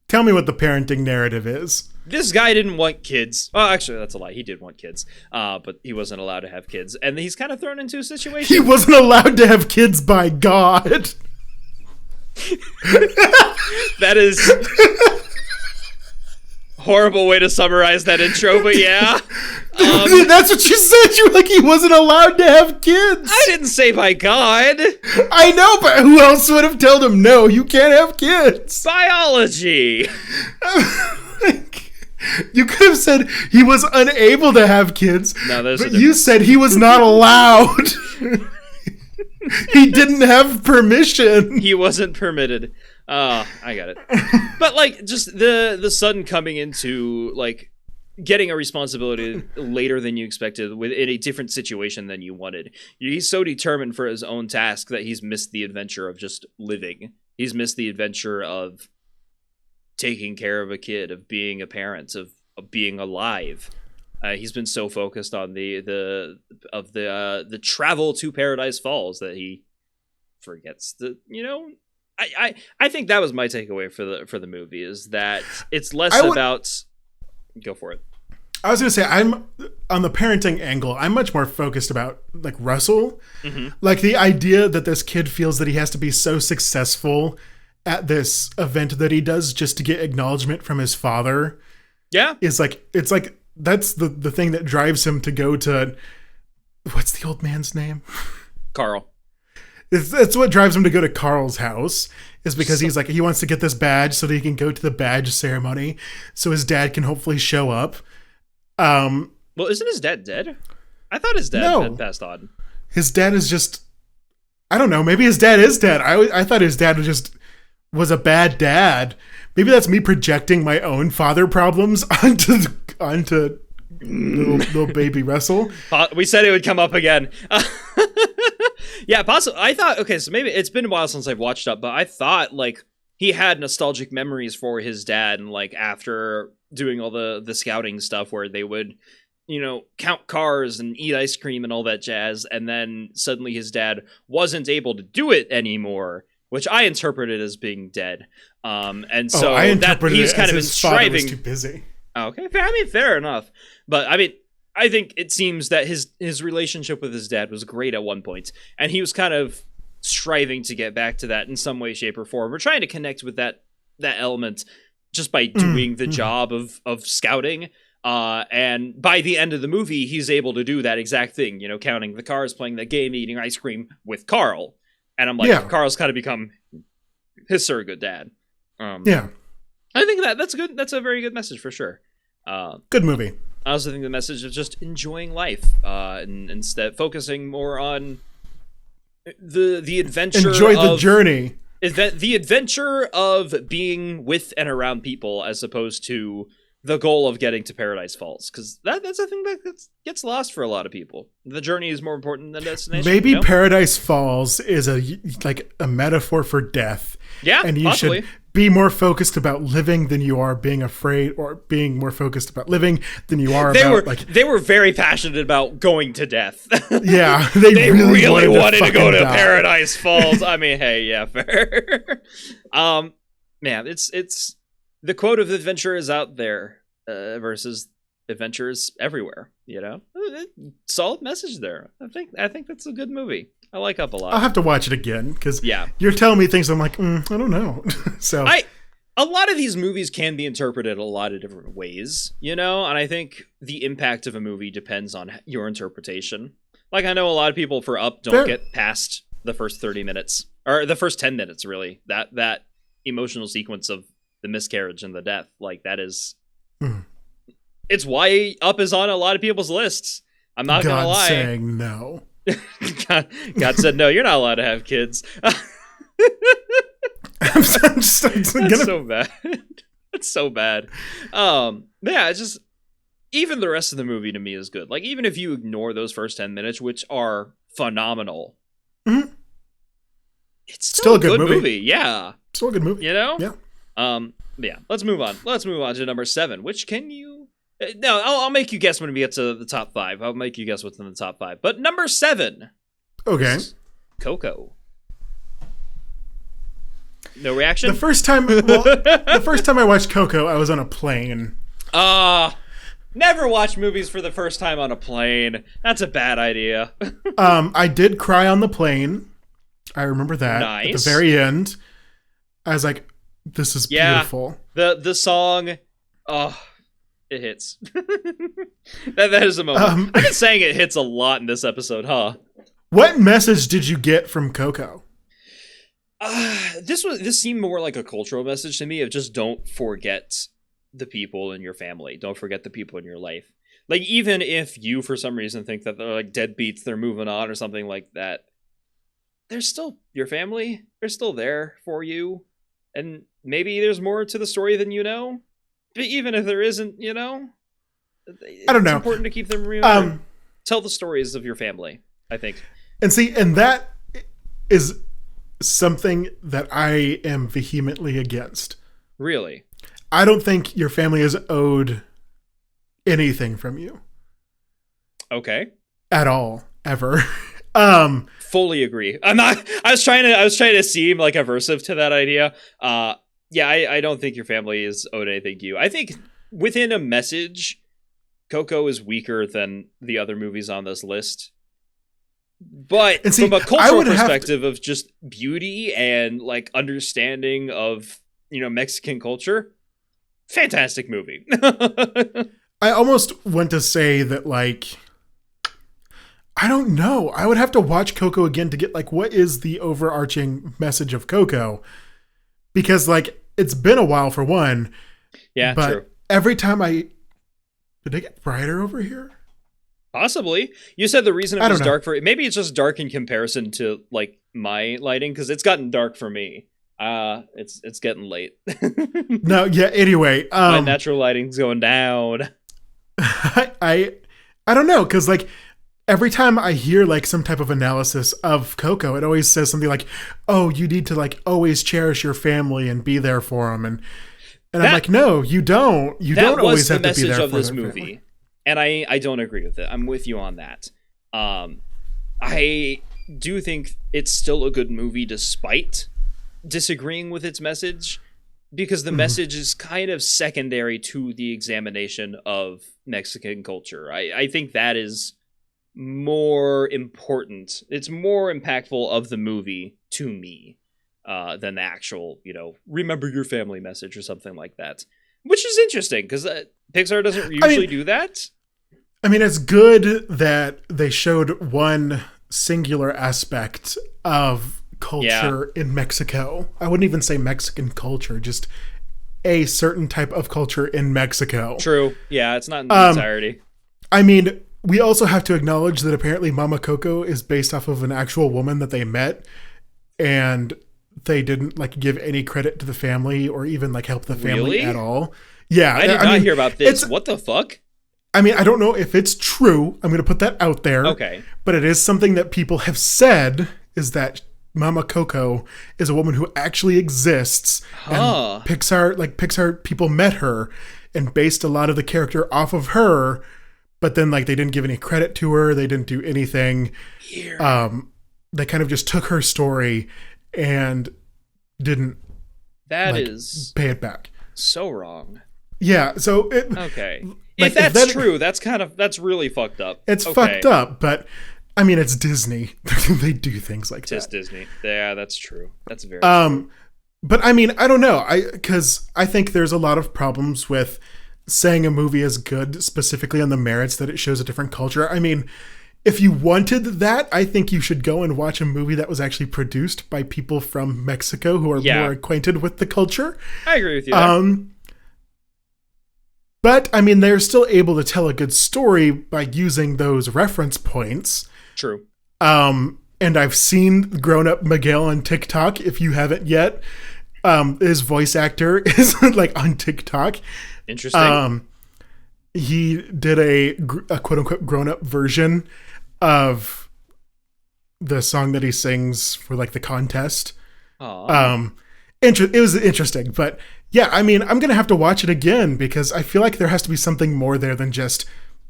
Speaker 2: Tell me what the parenting narrative is.
Speaker 1: This guy didn't want kids. Oh, actually, that's a lie. He did want kids, but he wasn't allowed to have kids. And he's kind of thrown into a situation.
Speaker 2: He wasn't allowed to have kids by God.
Speaker 1: That is horrible way to summarize that intro, but yeah.
Speaker 2: That's what you said. You were like, he wasn't allowed to have kids.
Speaker 1: I didn't say by God.
Speaker 2: I know, but who else would have told him, no, you can't have kids?
Speaker 1: Biology.
Speaker 2: You could have said he was unable to have kids,
Speaker 1: but
Speaker 2: you said he was not allowed. He didn't have permission.
Speaker 1: He wasn't permitted. I got it. But like, just the sudden coming into like getting a responsibility later than you expected in a different situation than you wanted. He's so determined for his own task that he's missed the adventure of just living. He's missed the adventure of taking care of a kid, of being a parent, of being alive. He's been so focused on the travel to Paradise Falls that he forgets the, you know. I think that was my takeaway for the movie, is that it's less about. Go for it.
Speaker 2: I was gonna say, I'm on the parenting angle. I'm much more focused about like Russell, like the idea that this kid feels that he has to be so successful at this event that he does just to get acknowledgement from his father.
Speaker 1: Yeah,
Speaker 2: is like it's like that's the thing that drives him to go to what's the old man's name?
Speaker 1: Carl.
Speaker 2: It's what drives him to go to Carl's house is because he's like he wants to get this badge so that he can go to the badge ceremony so his dad can hopefully show up.
Speaker 1: Well, isn't his dad dead? I thought his dad had passed on.
Speaker 2: His dad is just, I don't know. Maybe his dad is dead. I thought his dad was a bad dad. Maybe that's me projecting my own father problems onto little baby Russell.
Speaker 1: We said it would come up again. Yeah, possibly. I thought, okay, so maybe it's been a while since I've watched up, but I thought like he had nostalgic memories for his dad, and like after doing all the scouting stuff where they would, count cars and eat ice cream and all that jazz, and then suddenly his dad wasn't able to do it anymore, which I interpreted as being dead. And so
Speaker 2: I interpreted
Speaker 1: he's
Speaker 2: it
Speaker 1: kind
Speaker 2: as
Speaker 1: of
Speaker 2: his
Speaker 1: been striving.
Speaker 2: Father was too busy.
Speaker 1: Okay, I mean, fair enough. But I mean, I think it seems that his relationship with his dad was great at one point, and he was kind of striving to get back to that in some way, shape, or form. We're trying to connect with that element just by doing the job of scouting. And by the end of the movie, he's able to do that exact thing, counting the cars, playing the game, eating ice cream with Carl. And I'm like, Carl's kind of become his surrogate dad.
Speaker 2: Yeah.
Speaker 1: I think that's good. That's a very good message for sure.
Speaker 2: Good movie.
Speaker 1: I also think the message is just enjoying life, and instead focusing more on the adventure.
Speaker 2: Enjoy the journey.
Speaker 1: The adventure of being with and around people, as opposed to the goal of getting to Paradise Falls, because that's a thing that gets lost for a lot of people. The journey is more important than the destination.
Speaker 2: Maybe Paradise Falls is a metaphor for death.
Speaker 1: Yeah,
Speaker 2: and you
Speaker 1: possibly.
Speaker 2: should be more focused about living than you are being afraid, or being more focused about living than you are
Speaker 1: They were very passionate about going to death.
Speaker 2: Yeah,
Speaker 1: they really wanted to go to Paradise Falls. I mean, hey, yeah, fair. Man, it's the quote of adventure is out there versus adventure is everywhere. Solid message there. I think that's a good movie. I like Up a lot.
Speaker 2: I'll have to watch it again because you're telling me things I'm like, I don't know. So
Speaker 1: a lot of these movies can be interpreted a lot of different ways, and I think the impact of a movie depends on your interpretation. Like, I know a lot of people for Up don't get past the first 30 minutes, or the first 10 minutes, really. That emotional sequence of the miscarriage and the death, like, that is... It's why Up is on a lot of people's lists. I'm not going to lie.
Speaker 2: God saying no.
Speaker 1: God said, no, you're not allowed to have kids.
Speaker 2: That's
Speaker 1: so bad. That's so bad. Yeah, it's just, even the rest of the movie to me is good. Like, even if you ignore those first 10 minutes, which are phenomenal, it's still a good movie. Yeah.
Speaker 2: Still a good movie.
Speaker 1: Yeah.
Speaker 2: Yeah,
Speaker 1: let's move on. Let's move on to number 7, which can you... No, I'll make you guess when we get to the top 5. I'll make you guess what's in the top 5. But number 7.
Speaker 2: Okay.
Speaker 1: Coco. No reaction?
Speaker 2: The first time I watched Coco, I was on a plane.
Speaker 1: Never watch movies for the first time on a plane. That's a bad idea.
Speaker 2: I did cry on the plane. I remember that.
Speaker 1: Nice.
Speaker 2: At the very end. I was like, this is beautiful.
Speaker 1: The song, it hits. that is a moment. I've been saying it hits a lot in this episode, huh?
Speaker 2: What message did you get from Coco?
Speaker 1: This seemed more like a cultural message to me of just don't forget the people in your family. Don't forget the people in your life. Like, even if you, for some reason, think that they're like deadbeats, they're moving on or something like that, they're still your family. They're still there for you. And maybe there's more to the story than you know. But even if there isn't, I don't know. It's important to keep them remembered. Tell the stories of your family, I think.
Speaker 2: And that is something that I am vehemently against.
Speaker 1: Really?
Speaker 2: I don't think your family is owed anything from you.
Speaker 1: Okay.
Speaker 2: At all, ever.
Speaker 1: Fully agree. I was trying to seem like aversive to that idea. I don't think your family is owed anything to you. I think within a message, Coco is weaker than the other movies on this list. But
Speaker 2: and see,
Speaker 1: from a cultural perspective of just beauty and like understanding of, Mexican culture, fantastic movie.
Speaker 2: I almost want to say that, like, I don't know. I would have to watch Coco again to get, like, what is the overarching message of Coco? Because, like, it's been a while for one.
Speaker 1: Yeah,
Speaker 2: but
Speaker 1: true.
Speaker 2: Every time did it get brighter over here?
Speaker 1: Possibly. You said the reason it was dark maybe it's just dark in comparison to like my lighting, because it's gotten dark for me. It's getting late.
Speaker 2: No, yeah. Anyway,
Speaker 1: my natural lighting's going down.
Speaker 2: I don't know, because like every time I hear like some type of analysis of Coco, it always says something like, "Oh, you need to like always cherish your family and be there for them," and I'm like, "No, you don't. You don't always have to be there for them." That was the message of this movie.
Speaker 1: And I don't agree with it. I'm with you on that. I do think it's still a good movie despite disagreeing with its message, because the message is kind of secondary to the examination of Mexican culture. I think that is more important. It's more impactful of the movie to me than the actual, remember your family message or something like that. Which is interesting, because Pixar doesn't usually do that.
Speaker 2: I mean, it's good that they showed one singular aspect of culture in Mexico. I wouldn't even say Mexican culture, just a certain type of culture in Mexico.
Speaker 1: True. Yeah, it's not in the entirety.
Speaker 2: I mean, we also have to acknowledge that apparently Mama Coco is based off of an actual woman that they met, and they didn't like give any credit to the family or even like help the family at all. Yeah,
Speaker 1: I did not hear about this. What the fuck?
Speaker 2: I mean, I don't know if it's true. I'm going to put that out there.
Speaker 1: Okay.
Speaker 2: But it is something that people have said, is that Mama Coco is a woman who actually exists. And Pixar people met her and based a lot of the character off of her, but then like they didn't give any credit to her. They didn't do anything. They kind of just took her story and didn't pay it back.
Speaker 1: So wrong.
Speaker 2: Yeah, so
Speaker 1: okay. Like, if that's true, that's really fucked up.
Speaker 2: It's fucked up, but I mean, it's Disney. They do things like that.
Speaker 1: It's Disney. Yeah, that's true. That's very true.
Speaker 2: But I mean, I don't know. Because I think there's a lot of problems with saying a movie is good specifically on the merits that it shows a different culture. I mean, if you wanted that, I think you should go and watch a movie that was actually produced by people from Mexico who are more acquainted with the culture.
Speaker 1: I agree with you there.
Speaker 2: But, I mean, they're still able to tell a good story by using those reference points.
Speaker 1: True.
Speaker 2: And I've seen Grown-Up Miguel on TikTok, if you haven't yet. His voice actor is, like, on TikTok.
Speaker 1: Interesting.
Speaker 2: He did a quote-unquote grown-up version of the song that he sings for, like, the contest.
Speaker 1: Aww.
Speaker 2: It was interesting, but... Yeah, I mean, I'm going to have to watch it again because I feel like there has to be something more there than just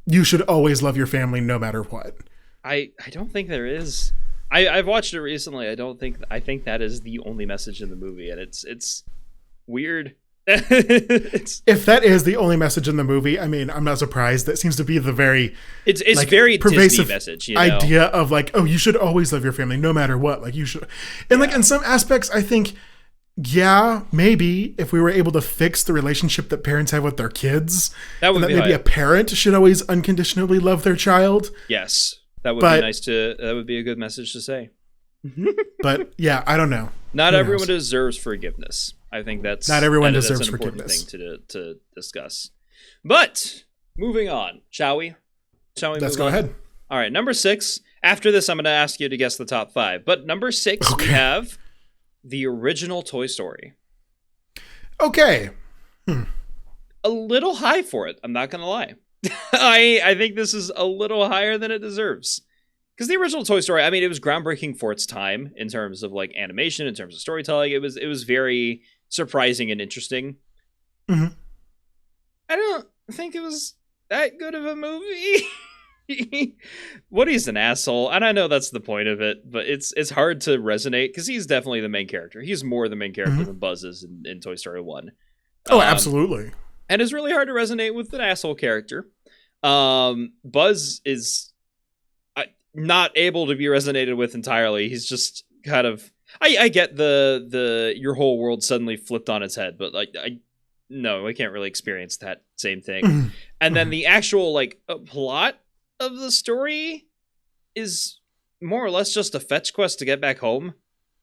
Speaker 2: you should always love your family no matter what.
Speaker 1: I don't think there is. I've watched it recently. I think that is the only message in the movie, and it's weird.
Speaker 2: If that is the only message in the movie, I mean, I'm not surprised. That seems to be the very
Speaker 1: it's like, very pervasive Disney message,
Speaker 2: idea of like, oh, you should always love your family no matter what. Like you should, and like in some aspects, I think. Yeah, maybe if we were able to fix the relationship that parents have with their kids, that would be maybe a parent should always unconditionally love their child.
Speaker 1: Yes, that would be nice to. That would be a good message to say.
Speaker 2: But yeah, I don't know.
Speaker 1: Not everyone deserves forgiveness. I think that's
Speaker 2: not everyone deserves
Speaker 1: that's an
Speaker 2: forgiveness.
Speaker 1: Important thing to discuss. But moving on, shall we?
Speaker 2: Let's go ahead.
Speaker 1: All right, number 6. After this, I'm going to ask you to guess the top 5. But number 6, we have. The original Toy Story.
Speaker 2: Okay.
Speaker 1: A little high for it. I'm not going to lie. I think this is a little higher than it deserves. Because the original Toy Story, I mean, it was groundbreaking for its time in terms of like animation, in terms of storytelling. It was very surprising and interesting.
Speaker 2: Mm-hmm.
Speaker 1: I don't think it was that good of a movie. Woody's an asshole, and I know that's the point of it, but it's hard to resonate because he's definitely the main character. He's more the main character than Buzz is in Toy Story 1.
Speaker 2: Oh, absolutely.
Speaker 1: And it's really hard to resonate with an asshole character. Buzz is not able to be resonated with entirely. He's just kind of I get the your whole world suddenly flipped on its head, but like I can't really experience that same thing. And then the actual like plot of the story is more or less just a fetch quest to get back home.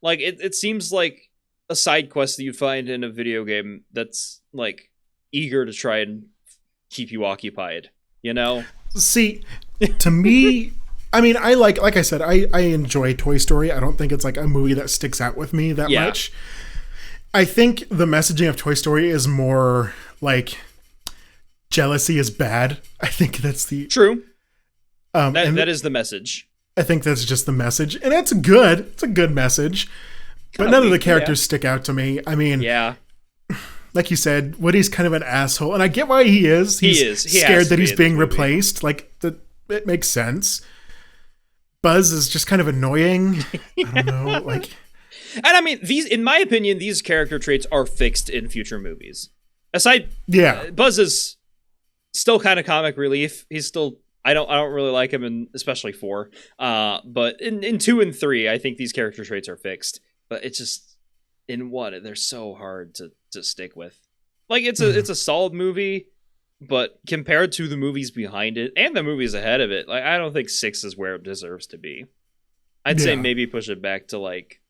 Speaker 1: Like it seems like a side quest that you'd find in a video game that's like eager to try and keep you occupied, you know?
Speaker 2: See, to me, I mean, I like I said, I enjoy Toy Story. I don't think it's like a movie that sticks out with me that much. I think the messaging of Toy Story is more like jealousy is bad. I think that's the...
Speaker 1: True. That is the message.
Speaker 2: I think that's just the message. And it's good. It's a good message. But none of the characters stick out to me. I mean...
Speaker 1: Yeah.
Speaker 2: Like you said, Woody's kind of an asshole. And I get why he is. He's scared that he's being replaced. Like, it makes sense. Buzz is just kind of annoying. I don't know. Like...
Speaker 1: And I mean, in my opinion, these character traits are fixed in future movies. Buzz is still kind of comic relief. He's still... I don't really like him, in especially 4. But in 2 and 3, I think these character traits are fixed. But it's just... in 1, they're so hard to stick with. Like it's a solid movie, but compared to the movies behind it and the movies ahead of it, like I don't think 6 is where it deserves to be. I'd say maybe push it back to like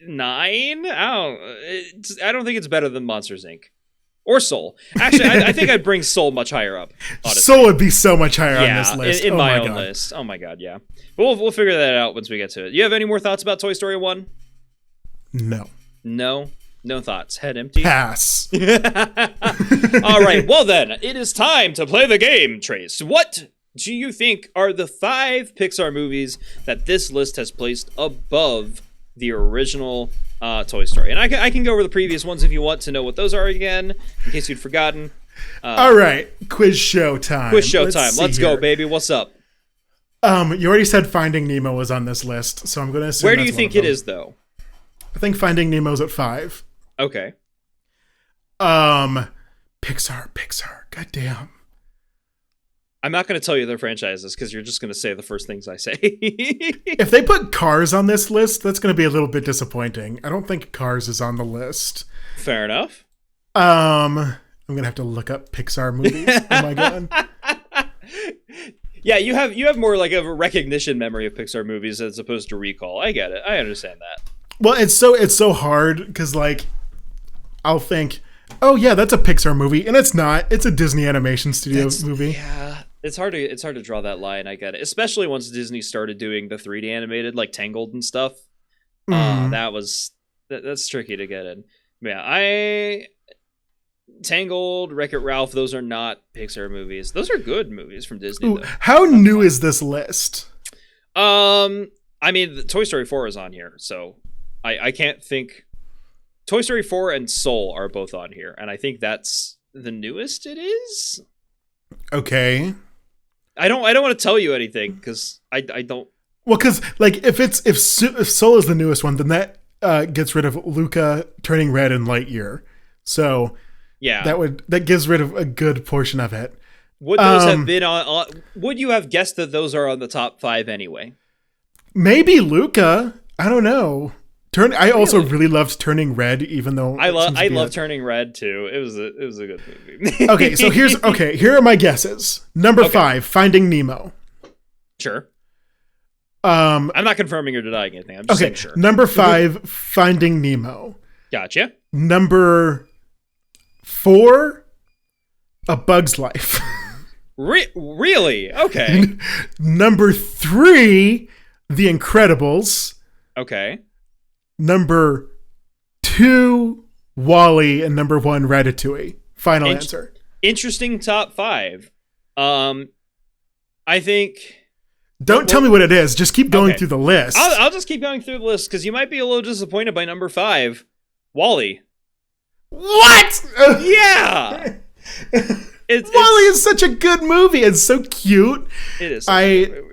Speaker 1: 9. I don't think it's better than Monsters Inc. or Soul. Actually, I think I'd bring Soul much higher up. Honestly.
Speaker 2: Soul would be so much higher on this list.
Speaker 1: In my own list. Oh my god, yeah. But we'll figure that out once we get to it. You have any more thoughts about Toy Story 1?
Speaker 2: No.
Speaker 1: No thoughts. Head empty.
Speaker 2: Pass.
Speaker 1: All right. Well then, it is time to play the game, Trace. What do you think are the 5 Pixar movies that this list has placed above the original Toy Story? And I can go over the previous ones if you want to know what those are again, in case you'd forgotten.
Speaker 2: All right. Quiz show time.
Speaker 1: Let's go, baby. What's up?
Speaker 2: You already said Finding Nemo was on this list, so I'm going to assume
Speaker 1: Where do you think it is, though?
Speaker 2: I think Finding Nemo's at 5.
Speaker 1: Okay.
Speaker 2: Pixar. Goddamn.
Speaker 1: I'm not going to tell you their franchises because you're just going to say the first things I say.
Speaker 2: If they put Cars on this list, that's going to be a little bit disappointing. I don't think Cars is on the list.
Speaker 1: Fair enough.
Speaker 2: I'm going to have to look up Pixar movies. Oh my god.
Speaker 1: Yeah, you have more like a recognition memory of Pixar movies as opposed to recall. I get it. I understand that.
Speaker 2: Well, it's so hard because like I'll think, oh yeah, that's a Pixar movie, and it's not. It's a Disney Animation Studio movie.
Speaker 1: Yeah, it's hard to draw that line. I get it, especially once Disney started doing the 3D animated like Tangled and stuff. That's tricky to get in. Yeah, Tangled, Wreck-It Ralph, those are not Pixar movies. Those are good movies from Disney.
Speaker 2: Ooh, how new is this list?
Speaker 1: I mean, Toy Story 4 is on here, so I can't think. Toy Story 4 and Soul are both on here, and I think that's the newest it is.
Speaker 2: Okay.
Speaker 1: I don't want to tell you anything because I don't.
Speaker 2: Well, because like if Soul is the newest one, then that gets rid of Luca turning red in Lightyear. So yeah, that gives rid of a good portion of it.
Speaker 1: Would those have been on? Would you have guessed that those are on the top 5 anyway?
Speaker 2: Maybe Luca. I don't know. I also really loved Turning Red, even though
Speaker 1: I love Turning Red too. It was a good movie.
Speaker 2: Okay, so here are my guesses. Number 5, Finding Nemo.
Speaker 1: Sure. I'm not confirming or denying anything. I'm just saying sure.
Speaker 2: Number 5, Finding Nemo.
Speaker 1: Gotcha.
Speaker 2: Number 4, A Bug's Life.
Speaker 1: Really? Okay.
Speaker 2: Number 3, The Incredibles.
Speaker 1: Okay.
Speaker 2: Number 2, WALL-E, and number 1, Ratatouille. Final answer.
Speaker 1: Interesting top 5. I think.
Speaker 2: Don't tell me what it is. Just keep going through the list.
Speaker 1: I'll just keep going through the list because you might be a little disappointed by number 5, WALL-E.
Speaker 2: What?
Speaker 1: Yeah.
Speaker 2: WALL-E is such a good movie. It's so cute.
Speaker 1: It is such a good movie.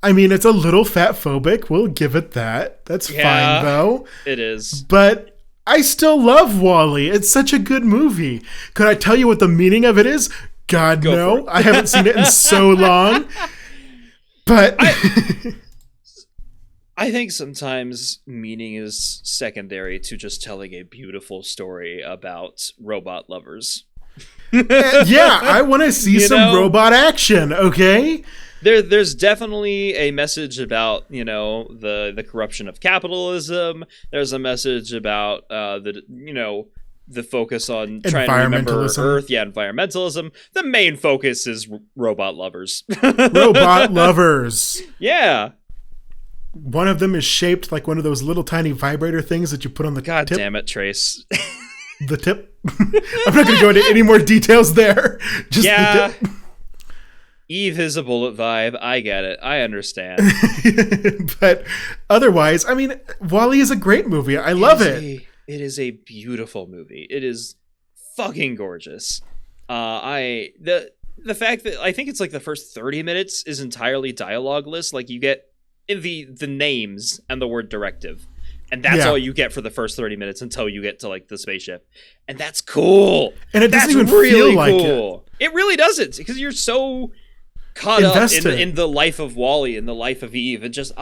Speaker 2: I mean, it's a little fat phobic. We'll give it that. That's fine, though.
Speaker 1: It is.
Speaker 2: But I still love WALL-E. It's such a good movie. Could I tell you what the meaning of it is? God,
Speaker 1: Go
Speaker 2: no.
Speaker 1: for it.
Speaker 2: I haven't seen it in so long. But
Speaker 1: I think sometimes meaning is secondary to just telling a beautiful story about robot lovers.
Speaker 2: yeah, I want to see some robot action, okay?
Speaker 1: There's definitely a message about, the corruption of capitalism. There's a message about the focus on trying to remember Earth. Yeah, environmentalism. The main focus is robot lovers.
Speaker 2: Robot lovers.
Speaker 1: Yeah.
Speaker 2: One of them is shaped like one of those little tiny vibrator things that you put on the
Speaker 1: God
Speaker 2: tip.
Speaker 1: damn it, Trace.
Speaker 2: The tip. I'm not going to go into any more details there. Just the tip.
Speaker 1: Eve is a bullet vibe. I get it. I understand.
Speaker 2: But otherwise, I mean, WALL-E is a great movie. I love it.
Speaker 1: It is a beautiful movie. It is fucking gorgeous. The fact that I think it's like the first 30 minutes is entirely dialogueless. Like you get the names and the word directive. And that's all you get for the first 30 minutes until you get to like the spaceship. And that's cool.
Speaker 2: And it doesn't even feel like it.
Speaker 1: It really doesn't, because you're so caught
Speaker 2: invested
Speaker 1: up in the life of WALL-E and the life of Eve, and just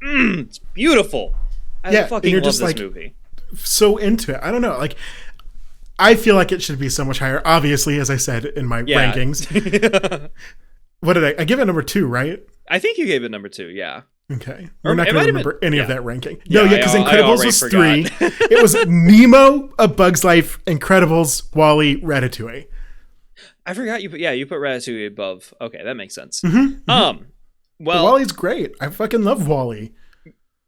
Speaker 1: it's beautiful. I fucking love this movie.
Speaker 2: So into it. I don't know. Like, I feel like it should be so much higher. Obviously, as I said in my rankings. What did I give it number 2, right?
Speaker 1: I think you gave it number 2. Yeah.
Speaker 2: Okay. We're not going to remember any of that ranking. No,
Speaker 1: Yeah,
Speaker 2: because Incredibles was
Speaker 1: forgot.
Speaker 2: 3. It was Nemo, A Bug's Life, Incredibles, WALL-E, Ratatouille.
Speaker 1: I forgot you put Ratatouille above. Okay, that makes sense.
Speaker 2: Mm-hmm.
Speaker 1: Well,
Speaker 2: WALL-E's great. I fucking love WALL-E.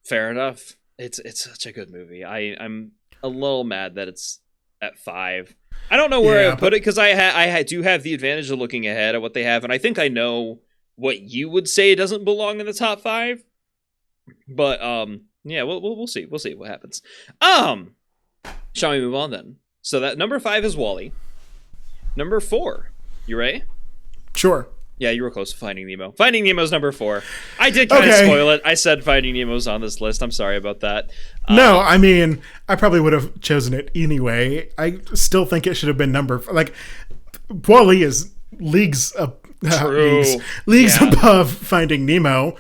Speaker 1: Fair enough. It's such a good movie. I'm a little mad that it's at 5. I don't know where I would put it, because I do have the advantage of looking ahead at what they have, and I think I know what you would say doesn't belong in the top 5. But yeah, we'll see. We'll see what happens. Shall we move on then? So that number 5 is WALL-E. Number 4, you ready?
Speaker 2: Sure.
Speaker 1: Yeah, you were close to Finding Nemo. Finding Nemo's number 4. I did kind of spoil it. I said Finding Nemo's on this list. I'm sorry about that.
Speaker 2: No, I mean, I probably would have chosen it anyway. I still think it should have been number... Like, WALL-E is leagues above Finding Nemo.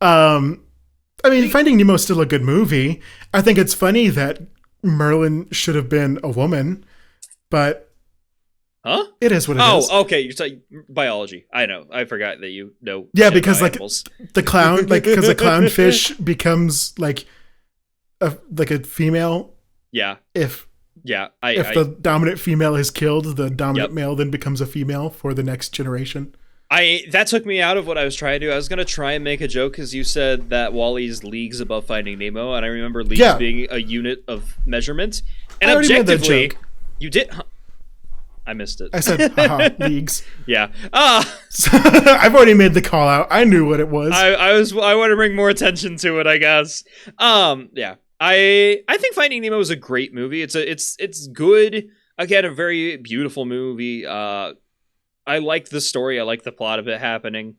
Speaker 2: I mean, Finding Nemo is still a good movie. I think it's funny that Merlin should have been a woman, but...
Speaker 1: Huh?
Speaker 2: It is what it is.
Speaker 1: Oh, okay. You're saying biology. I know. I forgot that you know.
Speaker 2: Yeah, because like
Speaker 1: animals.
Speaker 2: the clown, because the clownfish becomes like a female.
Speaker 1: Yeah.
Speaker 2: If
Speaker 1: the
Speaker 2: dominant female is killed, the dominant male then becomes a female for the next generation.
Speaker 1: That took me out of what I was trying to do. I was gonna try and make a joke because you said that WALL-E's leagues above Finding Nemo, and I remember leagues being a unit of measurement. And objectively, you did. I missed it.
Speaker 2: I said, haha, leagues.
Speaker 1: Yeah.
Speaker 2: I've already made the call out. I knew what it was.
Speaker 1: I want to bring more attention to it, I guess. Yeah. I think Finding Nemo is a great movie. It's good. Again, a very beautiful movie. I like the story. I like the plot of it happening.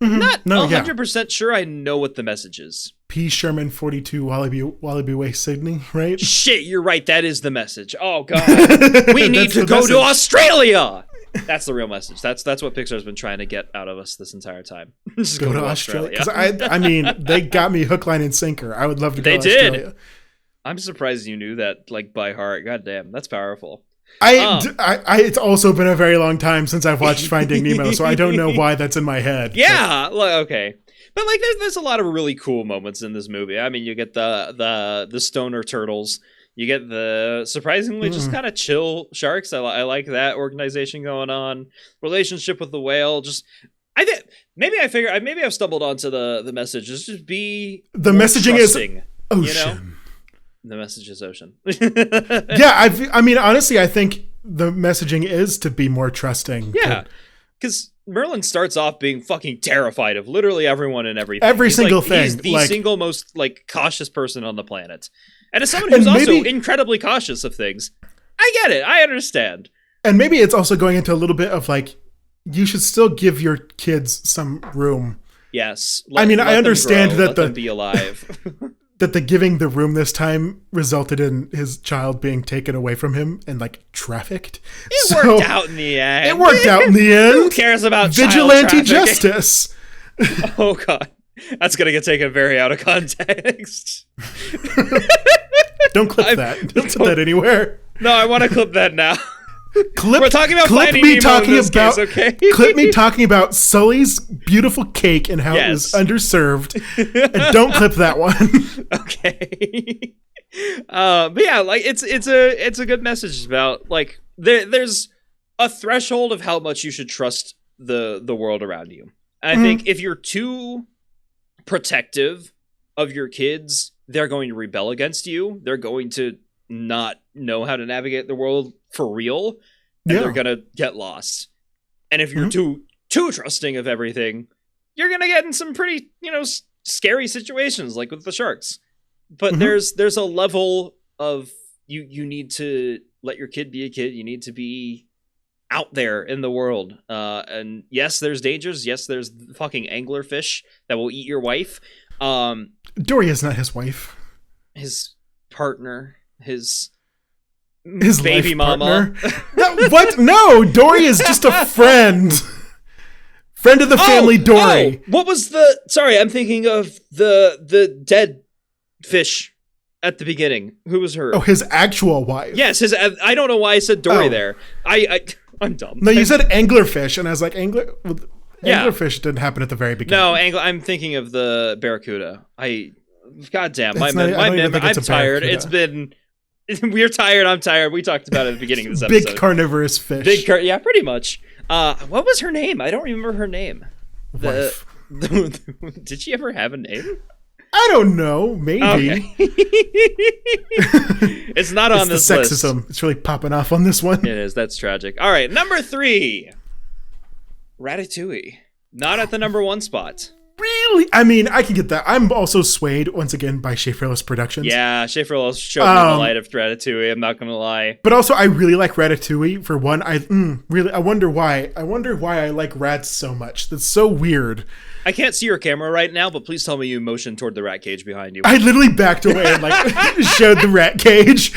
Speaker 2: Mm-hmm.
Speaker 1: Not 100% sure I know what the message is.
Speaker 2: P. Sherman 42 Wallaby Way, Sydney, right?
Speaker 1: Shit, you're right. That is the message. Oh, God. We need to go to Australia! That's the real message. That's what Pixar's been trying to get out of us this entire time. Just
Speaker 2: go to Australia. Because I mean, they got me hook, line, and sinker. I would love to go to Australia. They did.
Speaker 1: I'm surprised you knew that like by heart. God damn, that's powerful.
Speaker 2: It's also been a very long time since I've watched Finding Nemo, so I don't know why that's in my head.
Speaker 1: Yeah, okay. But like, there's a lot of really cool moments in this movie. I mean, you get the stoner turtles. You get the surprisingly just kind of chill sharks. I like that organization going on. Relationship with the whale. Just maybe I've stumbled onto the message. Just be
Speaker 2: the messaging
Speaker 1: trusting,
Speaker 2: is ocean.
Speaker 1: You know? The message is ocean.
Speaker 2: Yeah, I mean, honestly, I think the messaging is to be more trusting.
Speaker 1: Yeah, because Merlin starts off being fucking terrified of literally everyone and everything.
Speaker 2: He's single thing.
Speaker 1: He's the single most like cautious person on the planet. And as someone who's also incredibly cautious of things, I get it. I understand.
Speaker 2: And maybe it's also going into a little bit of like, you should still give your kids some room.
Speaker 1: Yes.
Speaker 2: I mean, I understand that
Speaker 1: let them be alive.
Speaker 2: that the giving the room this time resulted in his child being taken away from him and like trafficked.
Speaker 1: It worked out in the end.
Speaker 2: It worked out in the end.
Speaker 1: Who cares about
Speaker 2: vigilante justice?
Speaker 1: Oh God, that's gonna get taken very out of context.
Speaker 2: Don't clip that. Don't put that anywhere.
Speaker 1: No, I want to clip that now.
Speaker 2: We're
Speaker 1: talking about Finding Nemo in this case, okay?
Speaker 2: Clip me talking about Sully's beautiful cake and how it was underserved. And don't clip that one.
Speaker 1: Okay. But yeah, like it's a good message about like there's a threshold of how much you should trust the world around you. And I think if you're too protective of your kids, they're going to rebel against you. They're going to not know how to navigate the world for real, and they're gonna get lost. And if you're too trusting of everything, you're gonna get in some pretty scary situations, like with the sharks. But there's a level of you need to let your kid be a kid. You need to be out there in the world. And yes, there's dangers. Yes, there's fucking anglerfish that will eat your wife.
Speaker 2: Dory is not his wife.
Speaker 1: His partner. His
Speaker 2: baby
Speaker 1: mama.
Speaker 2: What? No, Dory is just a friend. Friend of the family, Dory.
Speaker 1: What was the... Sorry, I'm thinking of the dead fish at the beginning. Who was her?
Speaker 2: Oh, his actual wife.
Speaker 1: Yes, I don't know why I said Dory there. I'm dumb.
Speaker 2: No, you said anglerfish, and I was like, anglerfish didn't happen at the very beginning.
Speaker 1: No, I'm thinking of the barracuda. Goddamn, I'm tired. It's been... We're tired. I'm tired. We talked about it at the beginning of this episode.
Speaker 2: Big carnivorous fish.
Speaker 1: Yeah, pretty much. What was her name? I don't remember her name.
Speaker 2: Wife.
Speaker 1: Did she ever have a name?
Speaker 2: I don't know. Maybe.
Speaker 1: Okay. It's not on this list.
Speaker 2: It's the sexism. It's really popping off on this one.
Speaker 1: It is. That's tragic. All right, number 3. Ratatouille. Not at the number 1 spot.
Speaker 2: Really? I mean, I can get that. I'm also swayed, once again, by Schaefer-Ellis Productions.
Speaker 1: Yeah, Schaefer-Ellis showed me the light of Ratatouille, I'm not going to lie.
Speaker 2: But also, I really like Ratatouille. For one, I wonder why. I wonder why I like rats so much. That's so weird.
Speaker 1: I can't see your camera right now, but please tell me you motioned toward the rat cage behind you.
Speaker 2: I literally backed away and showed the rat cage.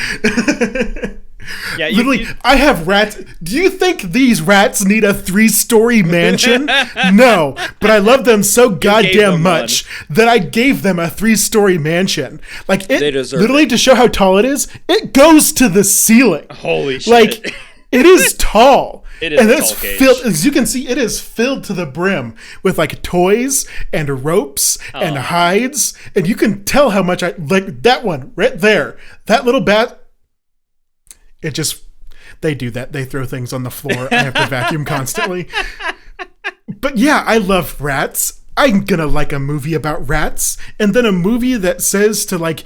Speaker 1: Yeah,
Speaker 2: literally, I have rats. Do you think these rats need a 3-story mansion? No, but I love them so goddamn much that I gave them a 3-story mansion. Like, it literally, to show how tall it is, it goes to the ceiling.
Speaker 1: Holy shit.
Speaker 2: Like, it is tall.
Speaker 1: It is
Speaker 2: and
Speaker 1: a
Speaker 2: it's
Speaker 1: tall cage.
Speaker 2: filled, as you can see, it is filled to the brim with like toys and ropes and hides. And you can tell how much I like that one right there. That little bat. They do that. They throw things on the floor. I have to vacuum constantly. But yeah, I love rats. I'm gonna like a movie about rats. And then a movie that says to like,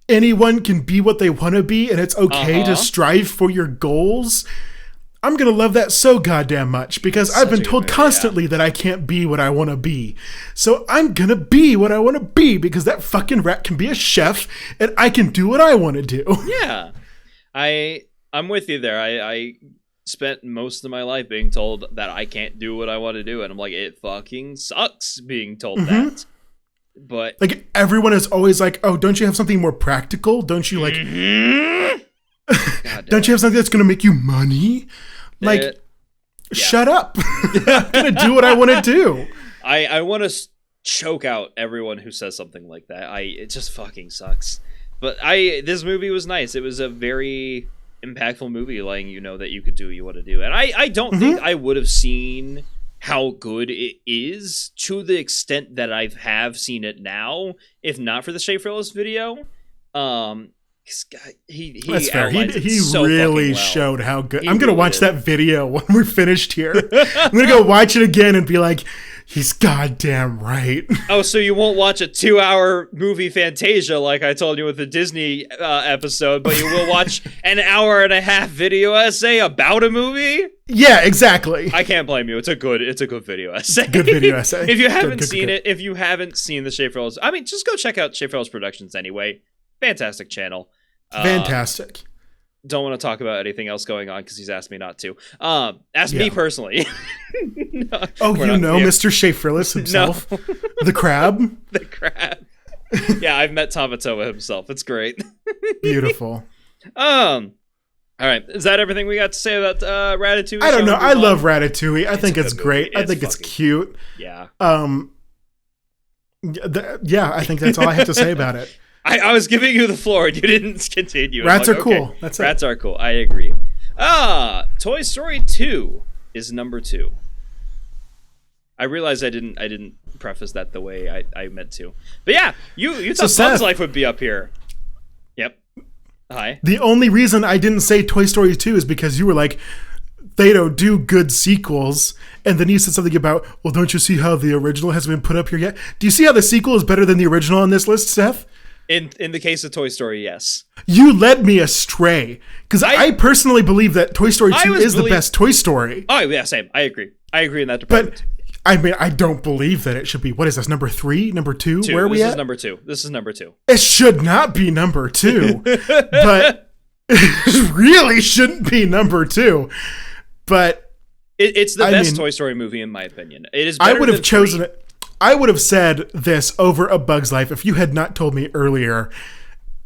Speaker 2: anyone can be what they want to be and it's okay to strive for your goals. I'm gonna love that so goddamn much because I've been told constantly that I can't be what I want to be. So I'm gonna be what I want to be because that fucking rat can be a chef and I can do what I want to do.
Speaker 1: Yeah. I'm with you there. I spent most of my life being told that I can't do what I want to do, and I'm like, it fucking sucks being told that. But
Speaker 2: like everyone is always like, oh, don't you have something more practical? Don't you like? Don't you have something that's gonna make you money? Like, shut up! I'm gonna do what I want to do.
Speaker 1: I want to choke out everyone who says something like that. It just fucking sucks. But this movie was nice. It was a very impactful movie, letting you know that you could do what you want to do. And I don't think I would have seen how good it is to the extent that I have seen it now, if not for the Schaefer-Ellis video. He
Speaker 2: That's fair. He
Speaker 1: so
Speaker 2: really
Speaker 1: well.
Speaker 2: showed how good. I'm gonna watch that video when we're finished here. I'm gonna go watch it again and be like, he's goddamn right.
Speaker 1: Oh, so you won't watch a 2-hour movie Fantasia like I told you with the Disney episode, but you will watch an 1.5-hour video essay about a movie?
Speaker 2: Yeah, exactly.
Speaker 1: I can't blame you. It's a good video essay.
Speaker 2: Good video essay.
Speaker 1: If you haven't seen it, if you haven't seen the Schaefer-Ellis, I mean, just go check out Schaefer-Ellis Productions anyway. Fantastic channel.
Speaker 2: Fantastic.
Speaker 1: Don't want to talk about anything else going on because he's asked me not to. Ask me personally.
Speaker 2: No, Mr. Schaefer-Ellis himself. No. The crab.
Speaker 1: The crab. Yeah, I've met Tamatoa himself. It's great.
Speaker 2: Beautiful.
Speaker 1: All right. Is that everything we got to say about Ratatouille?
Speaker 2: I don't know. I love Ratatouille. I think it's great. I think it's cute.
Speaker 1: Yeah.
Speaker 2: Yeah, I think that's all I have to say about it.
Speaker 1: I was giving you the floor and you didn't continue.
Speaker 2: Rats are cool. That's it.
Speaker 1: Rats are cool. I agree. Toy Story 2 is number 2. I realized I didn't preface that the way I meant to. But yeah, you thought Bug's Life would be up here. Yep. Hi.
Speaker 2: The only reason I didn't say Toy Story 2 is because you were like, they don't do good sequels. And then you said something about, well, don't you see how the original hasn't been put up here yet? Do you see how the sequel is better than the original on this list, Seth?
Speaker 1: In the case of Toy Story, yes.
Speaker 2: You led me astray. Because I personally believe that Toy Story 2 is the best Toy Story.
Speaker 1: Oh, yeah, same. I agree. I agree in that department.
Speaker 2: But, I mean, I don't believe that it should be, what is this, number 3? Number 2? Where are we at?
Speaker 1: This is number 2.
Speaker 2: It should not be number 2. But it really shouldn't be number 2. But
Speaker 1: it's the best Toy Story movie, in my opinion. It is better
Speaker 2: I would have chosen it. I would have said this over A Bug's Life if you had not told me earlier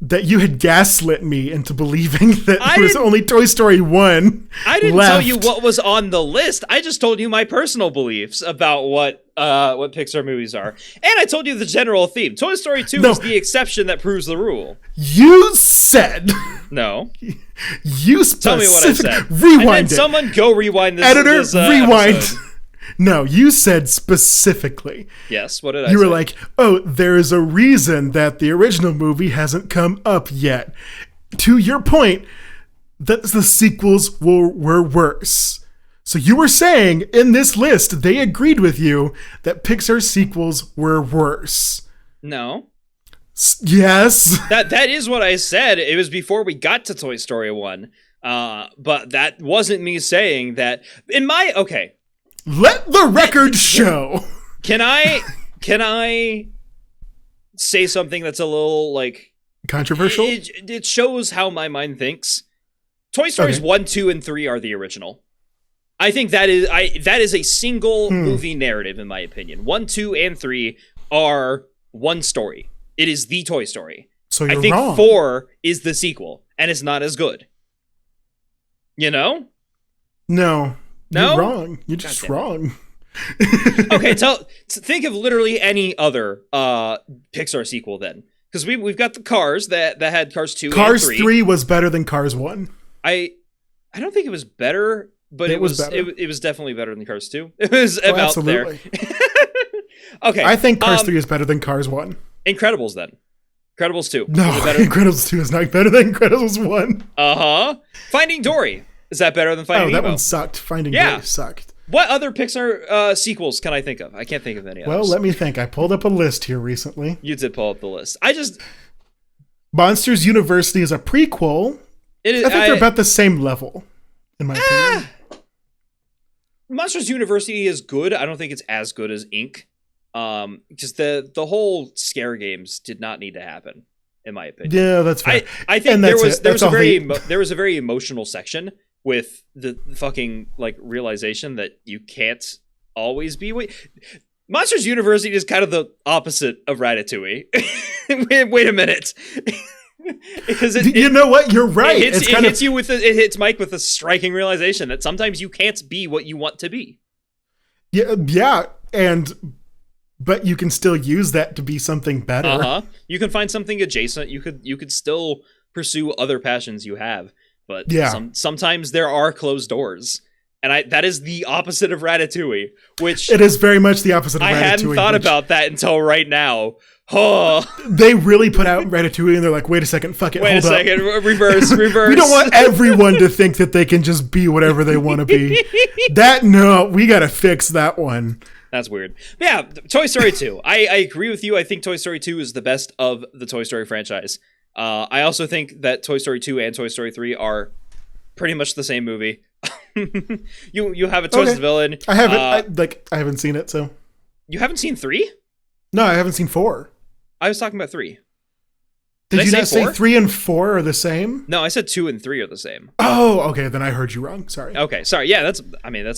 Speaker 2: that you had gaslit me into believing that there was only Toy Story 1
Speaker 1: I didn't
Speaker 2: left.
Speaker 1: tell you what was on the list. I just told you my personal beliefs about what Pixar movies are. And I told you the general theme. Toy Story 2 is the exception that proves the rule.
Speaker 2: You said...
Speaker 1: No.
Speaker 2: You
Speaker 1: Tell me what I said.
Speaker 2: Rewind it.
Speaker 1: Someone go rewind this.
Speaker 2: Editor, rewind.
Speaker 1: Episode.
Speaker 2: No, you said specifically.
Speaker 1: Yes, what did I say?
Speaker 2: You were like, oh, there's a reason that the original movie hasn't come up yet. To your point, that the sequels were worse. So you were saying in this list, they agreed with you that Pixar sequels were worse.
Speaker 1: No.
Speaker 2: Yes.
Speaker 1: That is what I said. It was before we got to Toy Story 1. But that wasn't me saying that. Okay.
Speaker 2: Let the record show.
Speaker 1: Can I say something that's a little like
Speaker 2: controversial?
Speaker 1: It shows how my mind thinks. Toy Stories 1, 2, and 3 are the original. I think that is a single movie narrative, in my opinion. 1, 2, and 3 are one story. It is the Toy Story.
Speaker 2: So you're
Speaker 1: I think
Speaker 2: wrong.
Speaker 1: 4 is the sequel, and it's not as good. You know?
Speaker 2: No.
Speaker 1: No?
Speaker 2: You're wrong. You're just wrong.
Speaker 1: Okay, think of literally any other Pixar sequel then. Because we've got the Cars that had Cars 2
Speaker 2: Cars
Speaker 1: and 3.
Speaker 2: 3 was better than Cars 1.
Speaker 1: I don't think it was better, but it was
Speaker 2: better.
Speaker 1: It was definitely better than Cars 2. It was about
Speaker 2: absolutely.
Speaker 1: there. Okay.
Speaker 2: I think Cars 3 is better than Cars 1.
Speaker 1: Incredibles then. Incredibles 2.
Speaker 2: No, Incredibles 2 is not better than Incredibles 1.
Speaker 1: Uh-huh. Finding Dory. Is that better than Finding Nemo?
Speaker 2: Oh, that one sucked. Finding Dory sucked.
Speaker 1: What other Pixar sequels can I think of? I can't think of any others.
Speaker 2: Well, let me think. I pulled up a list here recently.
Speaker 1: You did pull up the list.
Speaker 2: Monsters University is a prequel. I think they're about the same level, in my opinion.
Speaker 1: Monsters University is good. I don't think it's as good as Inc. Just the whole scare games did not need to happen, in my opinion.
Speaker 2: Yeah, that's fair.
Speaker 1: I think there was a very emotional section with the fucking like realization that you can't always be. Monsters University is kind of the opposite of Ratatouille. Wait a minute. Because
Speaker 2: you know what? You're right.
Speaker 1: It hits Mike with a striking realization that sometimes you can't be what you want to be.
Speaker 2: Yeah, but you can still use that to be something better.
Speaker 1: Uh-huh. You can find something adjacent. You could still pursue other passions you have, but sometimes there are closed doors. And that is the opposite of Ratatouille, which
Speaker 2: it is very much the opposite of Ratatouille.
Speaker 1: I hadn't thought about that until right now. Oh.
Speaker 2: They really put out Ratatouille and they're like, wait a second, fuck it,
Speaker 1: hold up. Wait a second, reverse.
Speaker 2: We don't want everyone to think that they can just be whatever they want to be. We gotta fix that one.
Speaker 1: That's weird. But yeah, Toy Story 2. I agree with you. I think Toy Story 2 is the best of the Toy Story franchise. I also think that Toy Story 2 and Toy Story 3 are pretty much the same movie. You have a twisted villain.
Speaker 2: I haven't I haven't seen it, so.
Speaker 1: You haven't seen 3?
Speaker 2: No, I haven't seen 4.
Speaker 1: I was talking about 3.
Speaker 2: Did you
Speaker 1: I
Speaker 2: not say
Speaker 1: four?
Speaker 2: 3 and 4 are the same?
Speaker 1: No, I said 2 and 3 are the same.
Speaker 2: Oh, okay. Then I heard you wrong. Sorry.
Speaker 1: Okay, sorry. Yeah, that's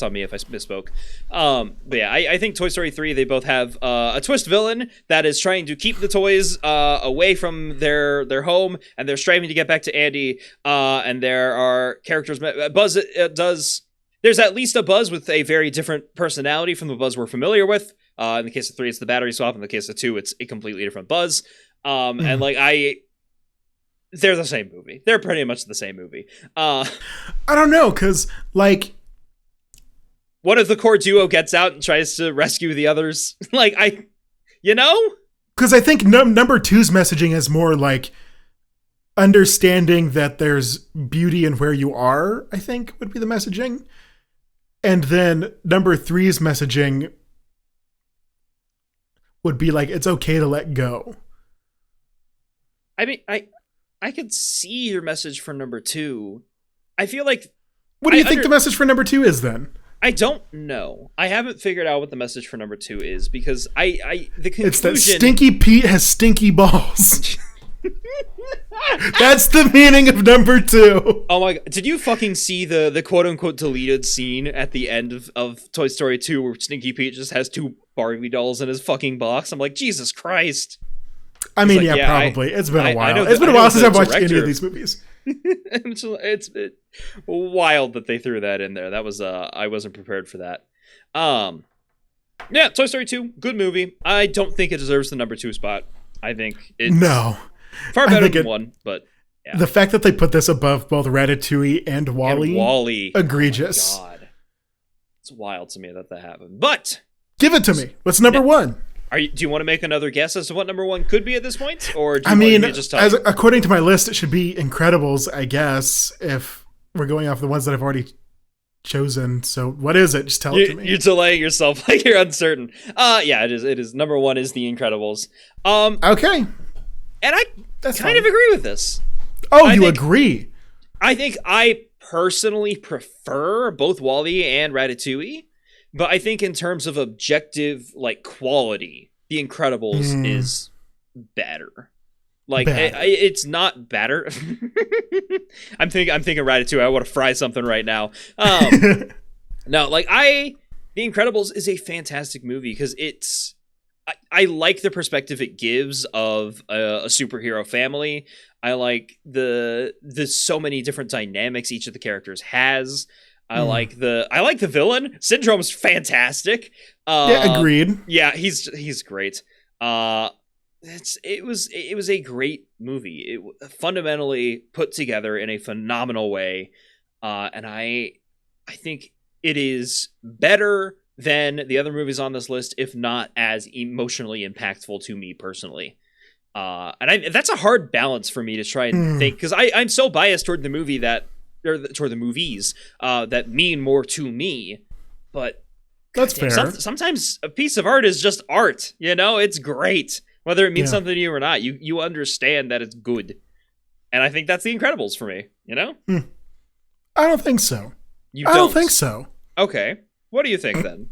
Speaker 1: on me if I misspoke. But yeah, I think Toy Story 3, they both have a twist villain that is trying to keep the toys away from their home, and they're striving to get back to Andy. And there are characters. Buzz does. There's at least a Buzz with a very different personality from the Buzz we're familiar with. In the case of 3, it's the battery swap. In the case of 2, it's a completely different Buzz. And like they're the same movie. They're pretty much the same movie.
Speaker 2: I don't know, because like
Speaker 1: one of the core duo gets out and tries to rescue the others. Like because
Speaker 2: I think number 2's messaging is more like understanding that there's beauty in where you are, I think would be the messaging. And then number 3's messaging would be like, it's okay to let go.
Speaker 1: I mean, I could see your message for number 2. I feel like...
Speaker 2: What do you think the message for number 2 is then?
Speaker 1: I don't know. I haven't figured out what the message for number 2 is, because the conclusion...
Speaker 2: It's that Stinky Pete has stinky balls. That's the meaning of number 2.
Speaker 1: Oh my god. Did you fucking see the quote-unquote deleted scene at the end of Toy Story 2 where Stinky Pete just has 2 Barbie dolls in his fucking box? I'm like, Jesus Christ.
Speaker 2: I mean, like, probably. It's been a while. It's been a while since I've watched any of these movies.
Speaker 1: It's wild that they threw that in there. That was I wasn't prepared for that. Yeah, Toy Story 2, good movie. I don't think it deserves the number 2 spot. I think it's far better than 1, but yeah.
Speaker 2: The fact that they put this above both Ratatouille and WALL-E, egregious.
Speaker 1: Oh my God. It's wild to me that happened. But
Speaker 2: give it to me. What's number 1?
Speaker 1: Do you want to make another guess as to what number 1 could be at this point, or do you want to just tell me?
Speaker 2: According to my list, it should be Incredibles, I guess, if we're going off the ones that I've already chosen. So what is it? Just tell it to me.
Speaker 1: You're delaying yourself like you're uncertain. Yeah, it is. Number 1 is The Incredibles.
Speaker 2: Okay.
Speaker 1: And I kind of agree with this.
Speaker 2: Oh, you agree?
Speaker 1: I think I personally prefer both WALL-E and Ratatouille. But I think in terms of objective, like, quality, The Incredibles is better. Like, it's not better. I'm thinking Ratatouille. I want to fry something right now. No, like, The Incredibles is a fantastic movie because I like the perspective it gives of a superhero family. I like the so many different dynamics each of the characters has. I like the villain. Syndrome's fantastic.
Speaker 2: Yeah, agreed.
Speaker 1: Yeah, he's great. It was a great movie. It fundamentally put together in a phenomenal way, and I think it is better than the other movies on this list, if not as emotionally impactful to me personally. And that's a hard balance for me to try and think, because I'm so biased toward the movie toward the movies that mean more to me, but
Speaker 2: that's fair.
Speaker 1: Sometimes a piece of art is just art, it's great whether it means something to you or not. You understand that it's good, and I think that's The Incredibles for me.
Speaker 2: I don't think so.
Speaker 1: I
Speaker 2: don't think so.
Speaker 1: Okay, what do you think then?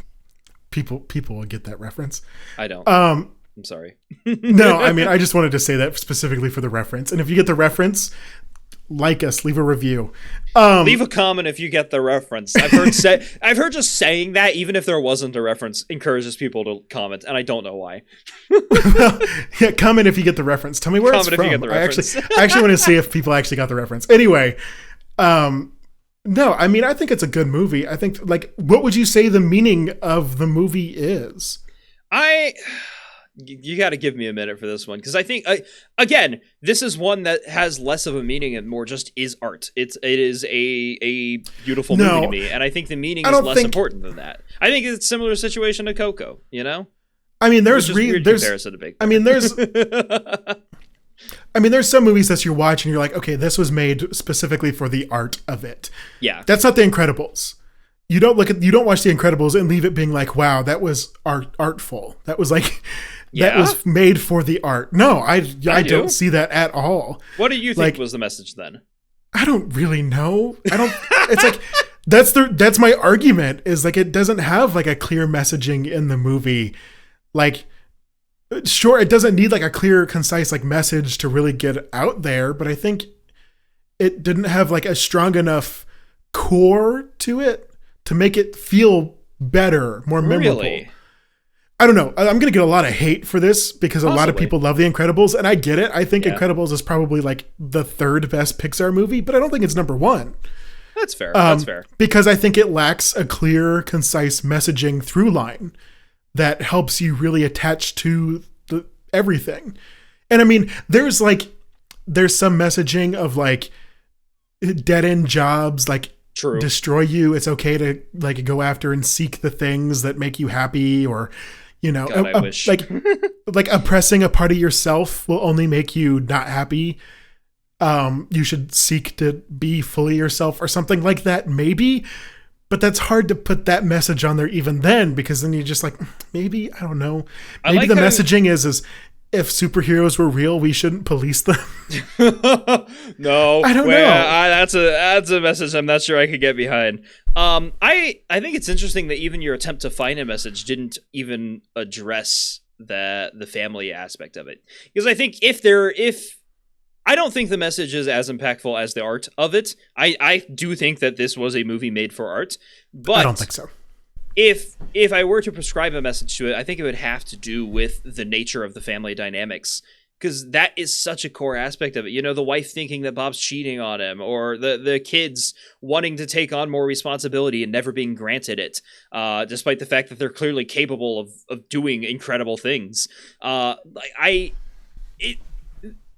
Speaker 2: People will get that reference.
Speaker 1: I don't. I'm sorry.
Speaker 2: No, I mean, I just wanted to say that specifically for the reference, and if you get the reference, like us, leave a review.
Speaker 1: Leave a comment if you get the reference. I've heard just saying that, even if there wasn't a reference, encourages people to comment, and I don't know why.
Speaker 2: Yeah, comment if you get the reference. Tell me where it's from. If you get the reference. I actually want to see if people actually got the reference. Anyway, no, I mean, I think it's a good movie. I think, like, what would you say the meaning of the movie is?
Speaker 1: You got to give me a minute for this one, because I think again, this is one that has less of a meaning and more just is art. It is a beautiful movie to me, and I think the meaning is less important than that. I think it's a similar situation to Coco.
Speaker 2: I mean, there's
Speaker 1: comparison to Big Bear.
Speaker 2: I mean, there's some movies that you watch and you're like, okay, this was made specifically for the art of it.
Speaker 1: Yeah,
Speaker 2: that's not The Incredibles. You don't watch The Incredibles and leave it being like, wow, that was artful. That was like. Yeah? That was made for the art. No, I don't see that at all.
Speaker 1: What do you think was the message then?
Speaker 2: I don't really know. It's like that's my argument, is like it doesn't have like a clear messaging in the movie. Like Sure, it doesn't need like a clear, concise like message to really get out there, but I think it didn't have like a strong enough core to it to make it feel better, more memorable.
Speaker 1: Really?
Speaker 2: I don't know. I'm going to get a lot of hate for this because
Speaker 1: Possibly.
Speaker 2: a lot of people love The Incredibles, and I get it. I think
Speaker 1: Yeah.
Speaker 2: Incredibles is probably like the third best Pixar movie, but I don't think it's number one.
Speaker 1: That's fair. That's fair.
Speaker 2: Because I think it lacks a clear, concise messaging through line that helps you really attach to everything. And I mean, there's some messaging of like dead end jobs, like
Speaker 1: True.
Speaker 2: destroy you. It's okay to like go after and seek the things that make you happy, or
Speaker 1: God, I wish.
Speaker 2: like oppressing a part of yourself will only make you not happy. You should seek to be fully yourself or something like that, maybe. But that's hard to put that message on there even then, because then you're just like, maybe, I don't know. Maybe
Speaker 1: like
Speaker 2: the
Speaker 1: how
Speaker 2: messaging is if superheroes were real, we shouldn't police them.
Speaker 1: No,
Speaker 2: I don't know.
Speaker 1: That's a message I'm not sure I could get behind. I think it's interesting that even your attempt to find a message didn't even address the family aspect of it, because I think I don't think the message is as impactful as the art of it. I do think that this was a movie made for art, but
Speaker 2: I don't think so.
Speaker 1: If I were to prescribe a message to it, I think it would have to do with the nature of the family dynamics, because that is such a core aspect of it. The wife thinking that Bob's cheating on him, or the kids wanting to take on more responsibility and never being granted it, despite the fact that they're clearly capable of doing incredible things.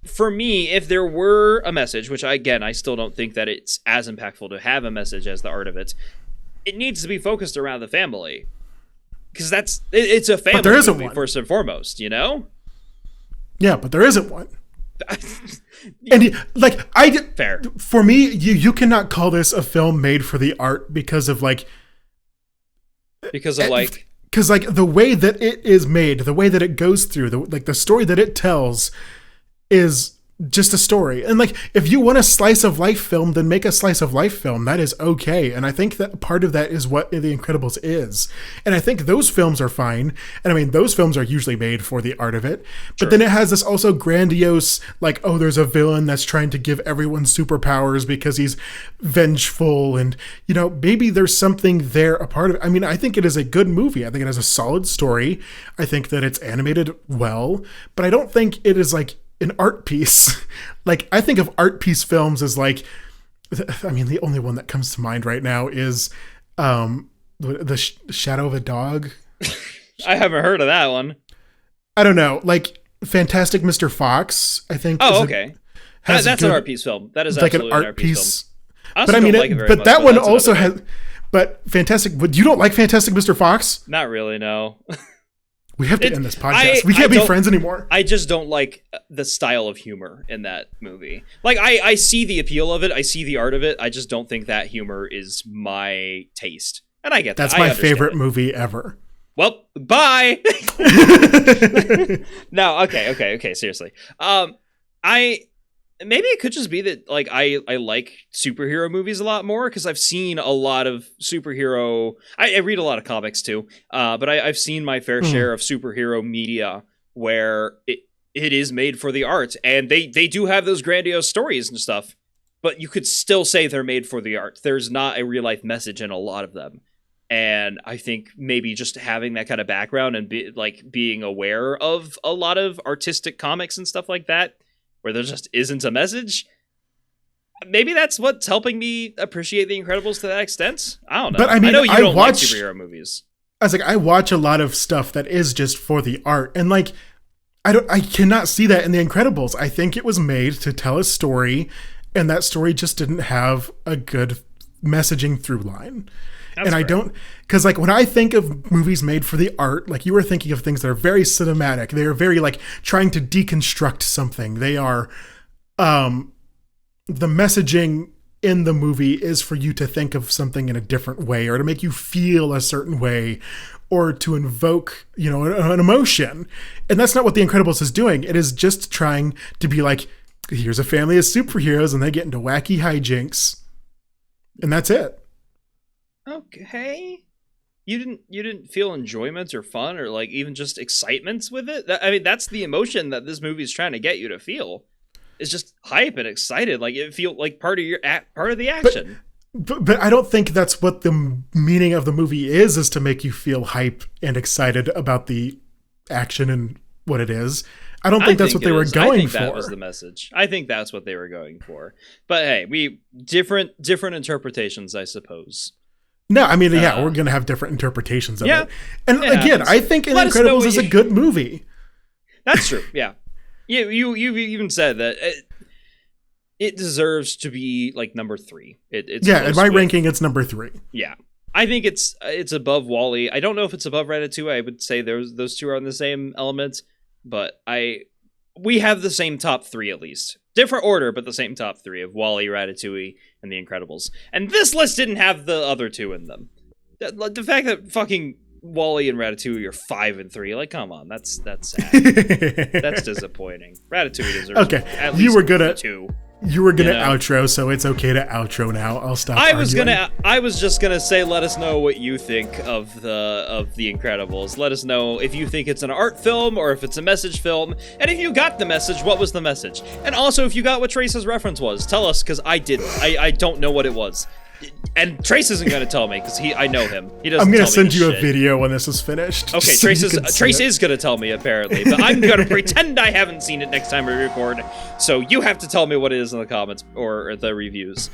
Speaker 1: For me, if there were a message, which I still don't think that it's as impactful to have a message as the art of it, it needs to be focused around the family, because it's a family movie first and foremost,
Speaker 2: Yeah, but there isn't one.
Speaker 1: Fair.
Speaker 2: For me, you cannot call this a film made for the art because of the way that it is made, the way that it goes through, the story that it tells is just a story. And like, if you want a slice of life film, then make a slice of life film. That is okay. And I think that part of that is what The Incredibles is. And I think those films are fine. And I mean, those films are usually made for the art of it. But then it has this also grandiose, like, oh, there's a villain that's trying to give everyone superpowers because he's vengeful. And, maybe there's something there, a part of it. I mean, I think it is a good movie. I think it has a solid story. I think that it's animated well. But I don't think it is like an art piece. Like, I think of art piece films as like, I mean, the only one that comes to mind right now is the Shadow of a Dog.
Speaker 1: I haven't heard of that one.
Speaker 2: I don't know, like Fantastic Mr. Fox, I think.
Speaker 1: Oh, okay. That's an art piece film. That is like absolutely an art piece film.
Speaker 2: But I mean, that one also has. But Fantastic. You don't like Fantastic Mr. Fox?
Speaker 1: Not really, no.
Speaker 2: We have to end this podcast. We can't be friends anymore.
Speaker 1: I just don't like the style of humor in that movie. Like, I see the appeal of it. I see the art of it. I just don't think that humor is my taste. And I get that.
Speaker 2: That's my favorite movie ever.
Speaker 1: Well, bye. No, okay. Seriously. Maybe it could just be that, like, I like superhero movies a lot more because I've seen a lot of superhero. I read a lot of comics too, but I've seen my fair share of superhero media where it is made for the art, and they do have those grandiose stories and stuff, but you could still say they're made for the art. There's not a real life message in a lot of them. And I think maybe just having that kind of background and being aware of a lot of artistic comics and stuff like that, where there just isn't a message, maybe that's what's helping me appreciate The Incredibles to that extent. I don't know.
Speaker 2: But I mean,
Speaker 1: I know you don't like superhero movies.
Speaker 2: I watch a lot of stuff that is just for the art, and like, I cannot see that in The Incredibles. I think it was made to tell a story, and that story just didn't have a good messaging through line. That's and fair. I don't, because like when I think of movies made for the art, like you were thinking of things that are very cinematic. They are very like trying to deconstruct something. They are, the messaging in the movie is for you to think of something in a different way, or to make you feel a certain way, or to invoke, an emotion. And that's not what The Incredibles is doing. It is just trying to be like, here's a family of superheroes and they get into wacky hijinks. And that's it.
Speaker 1: Okay. you didn't feel enjoyment or fun or like even just excitement with it? I mean, that's the emotion that this movie is trying to get you to feel. It's just hype and excited. Like it feel like part of the action.
Speaker 2: But I don't think that's what the meaning of the movie is to make you feel hype and excited about the action and what it is. I don't think that's what they were going for.
Speaker 1: That was the message. I think that's what they were going for. But hey, different interpretations, I suppose.
Speaker 2: No, I mean, yeah, we're going to have different interpretations of it. And
Speaker 1: it
Speaker 2: again,
Speaker 1: happens.
Speaker 2: I think The Incredibles is a good movie.
Speaker 1: That's true, yeah. You even said that it deserves to be like number 3. It's
Speaker 2: in my ranking, it's number 3.
Speaker 1: Yeah. I think it's above WALL-E. I don't know if it's above Ratatouille. I would say those two are on the same element, but we have the same top 3 at least. Different order, but the same top 3 of WALL-E, Ratatouille, and The Incredibles. And this list didn't have the other 2 in them. The fact that fucking WALL-E and Ratatouille are 5 and 3, like, come on, that's sad. That's disappointing. Ratatouille deserves at least 2.
Speaker 2: You were gonna outro, so it's okay to outro now. I'll stop.
Speaker 1: I was just gonna say, let us know what you think of the Incredibles. Let us know if you think it's an art film or if it's a message film, and if you got the message, what was the message? And also, if you got what Trace's reference was, tell us, because I didn't. I don't know what it was. And Trace isn't gonna tell me because I know him. He doesn't.
Speaker 2: I'm gonna send you a video when this is finished.
Speaker 1: Okay, so Trace is gonna tell me apparently, but I'm gonna pretend I haven't seen it next time we record. So you have to tell me what it is in the comments or the reviews.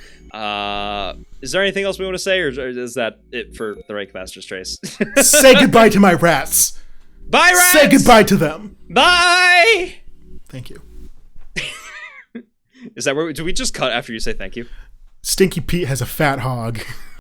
Speaker 1: Is there anything else we want to say, or is that it for the Rank Masters, Trace?
Speaker 2: Say goodbye to my rats.
Speaker 1: Bye, rats.
Speaker 2: Say goodbye to them.
Speaker 1: Bye.
Speaker 2: Thank you.
Speaker 1: Is that where do we just cut after you say thank you?
Speaker 2: Stinky Pete has a fat hog.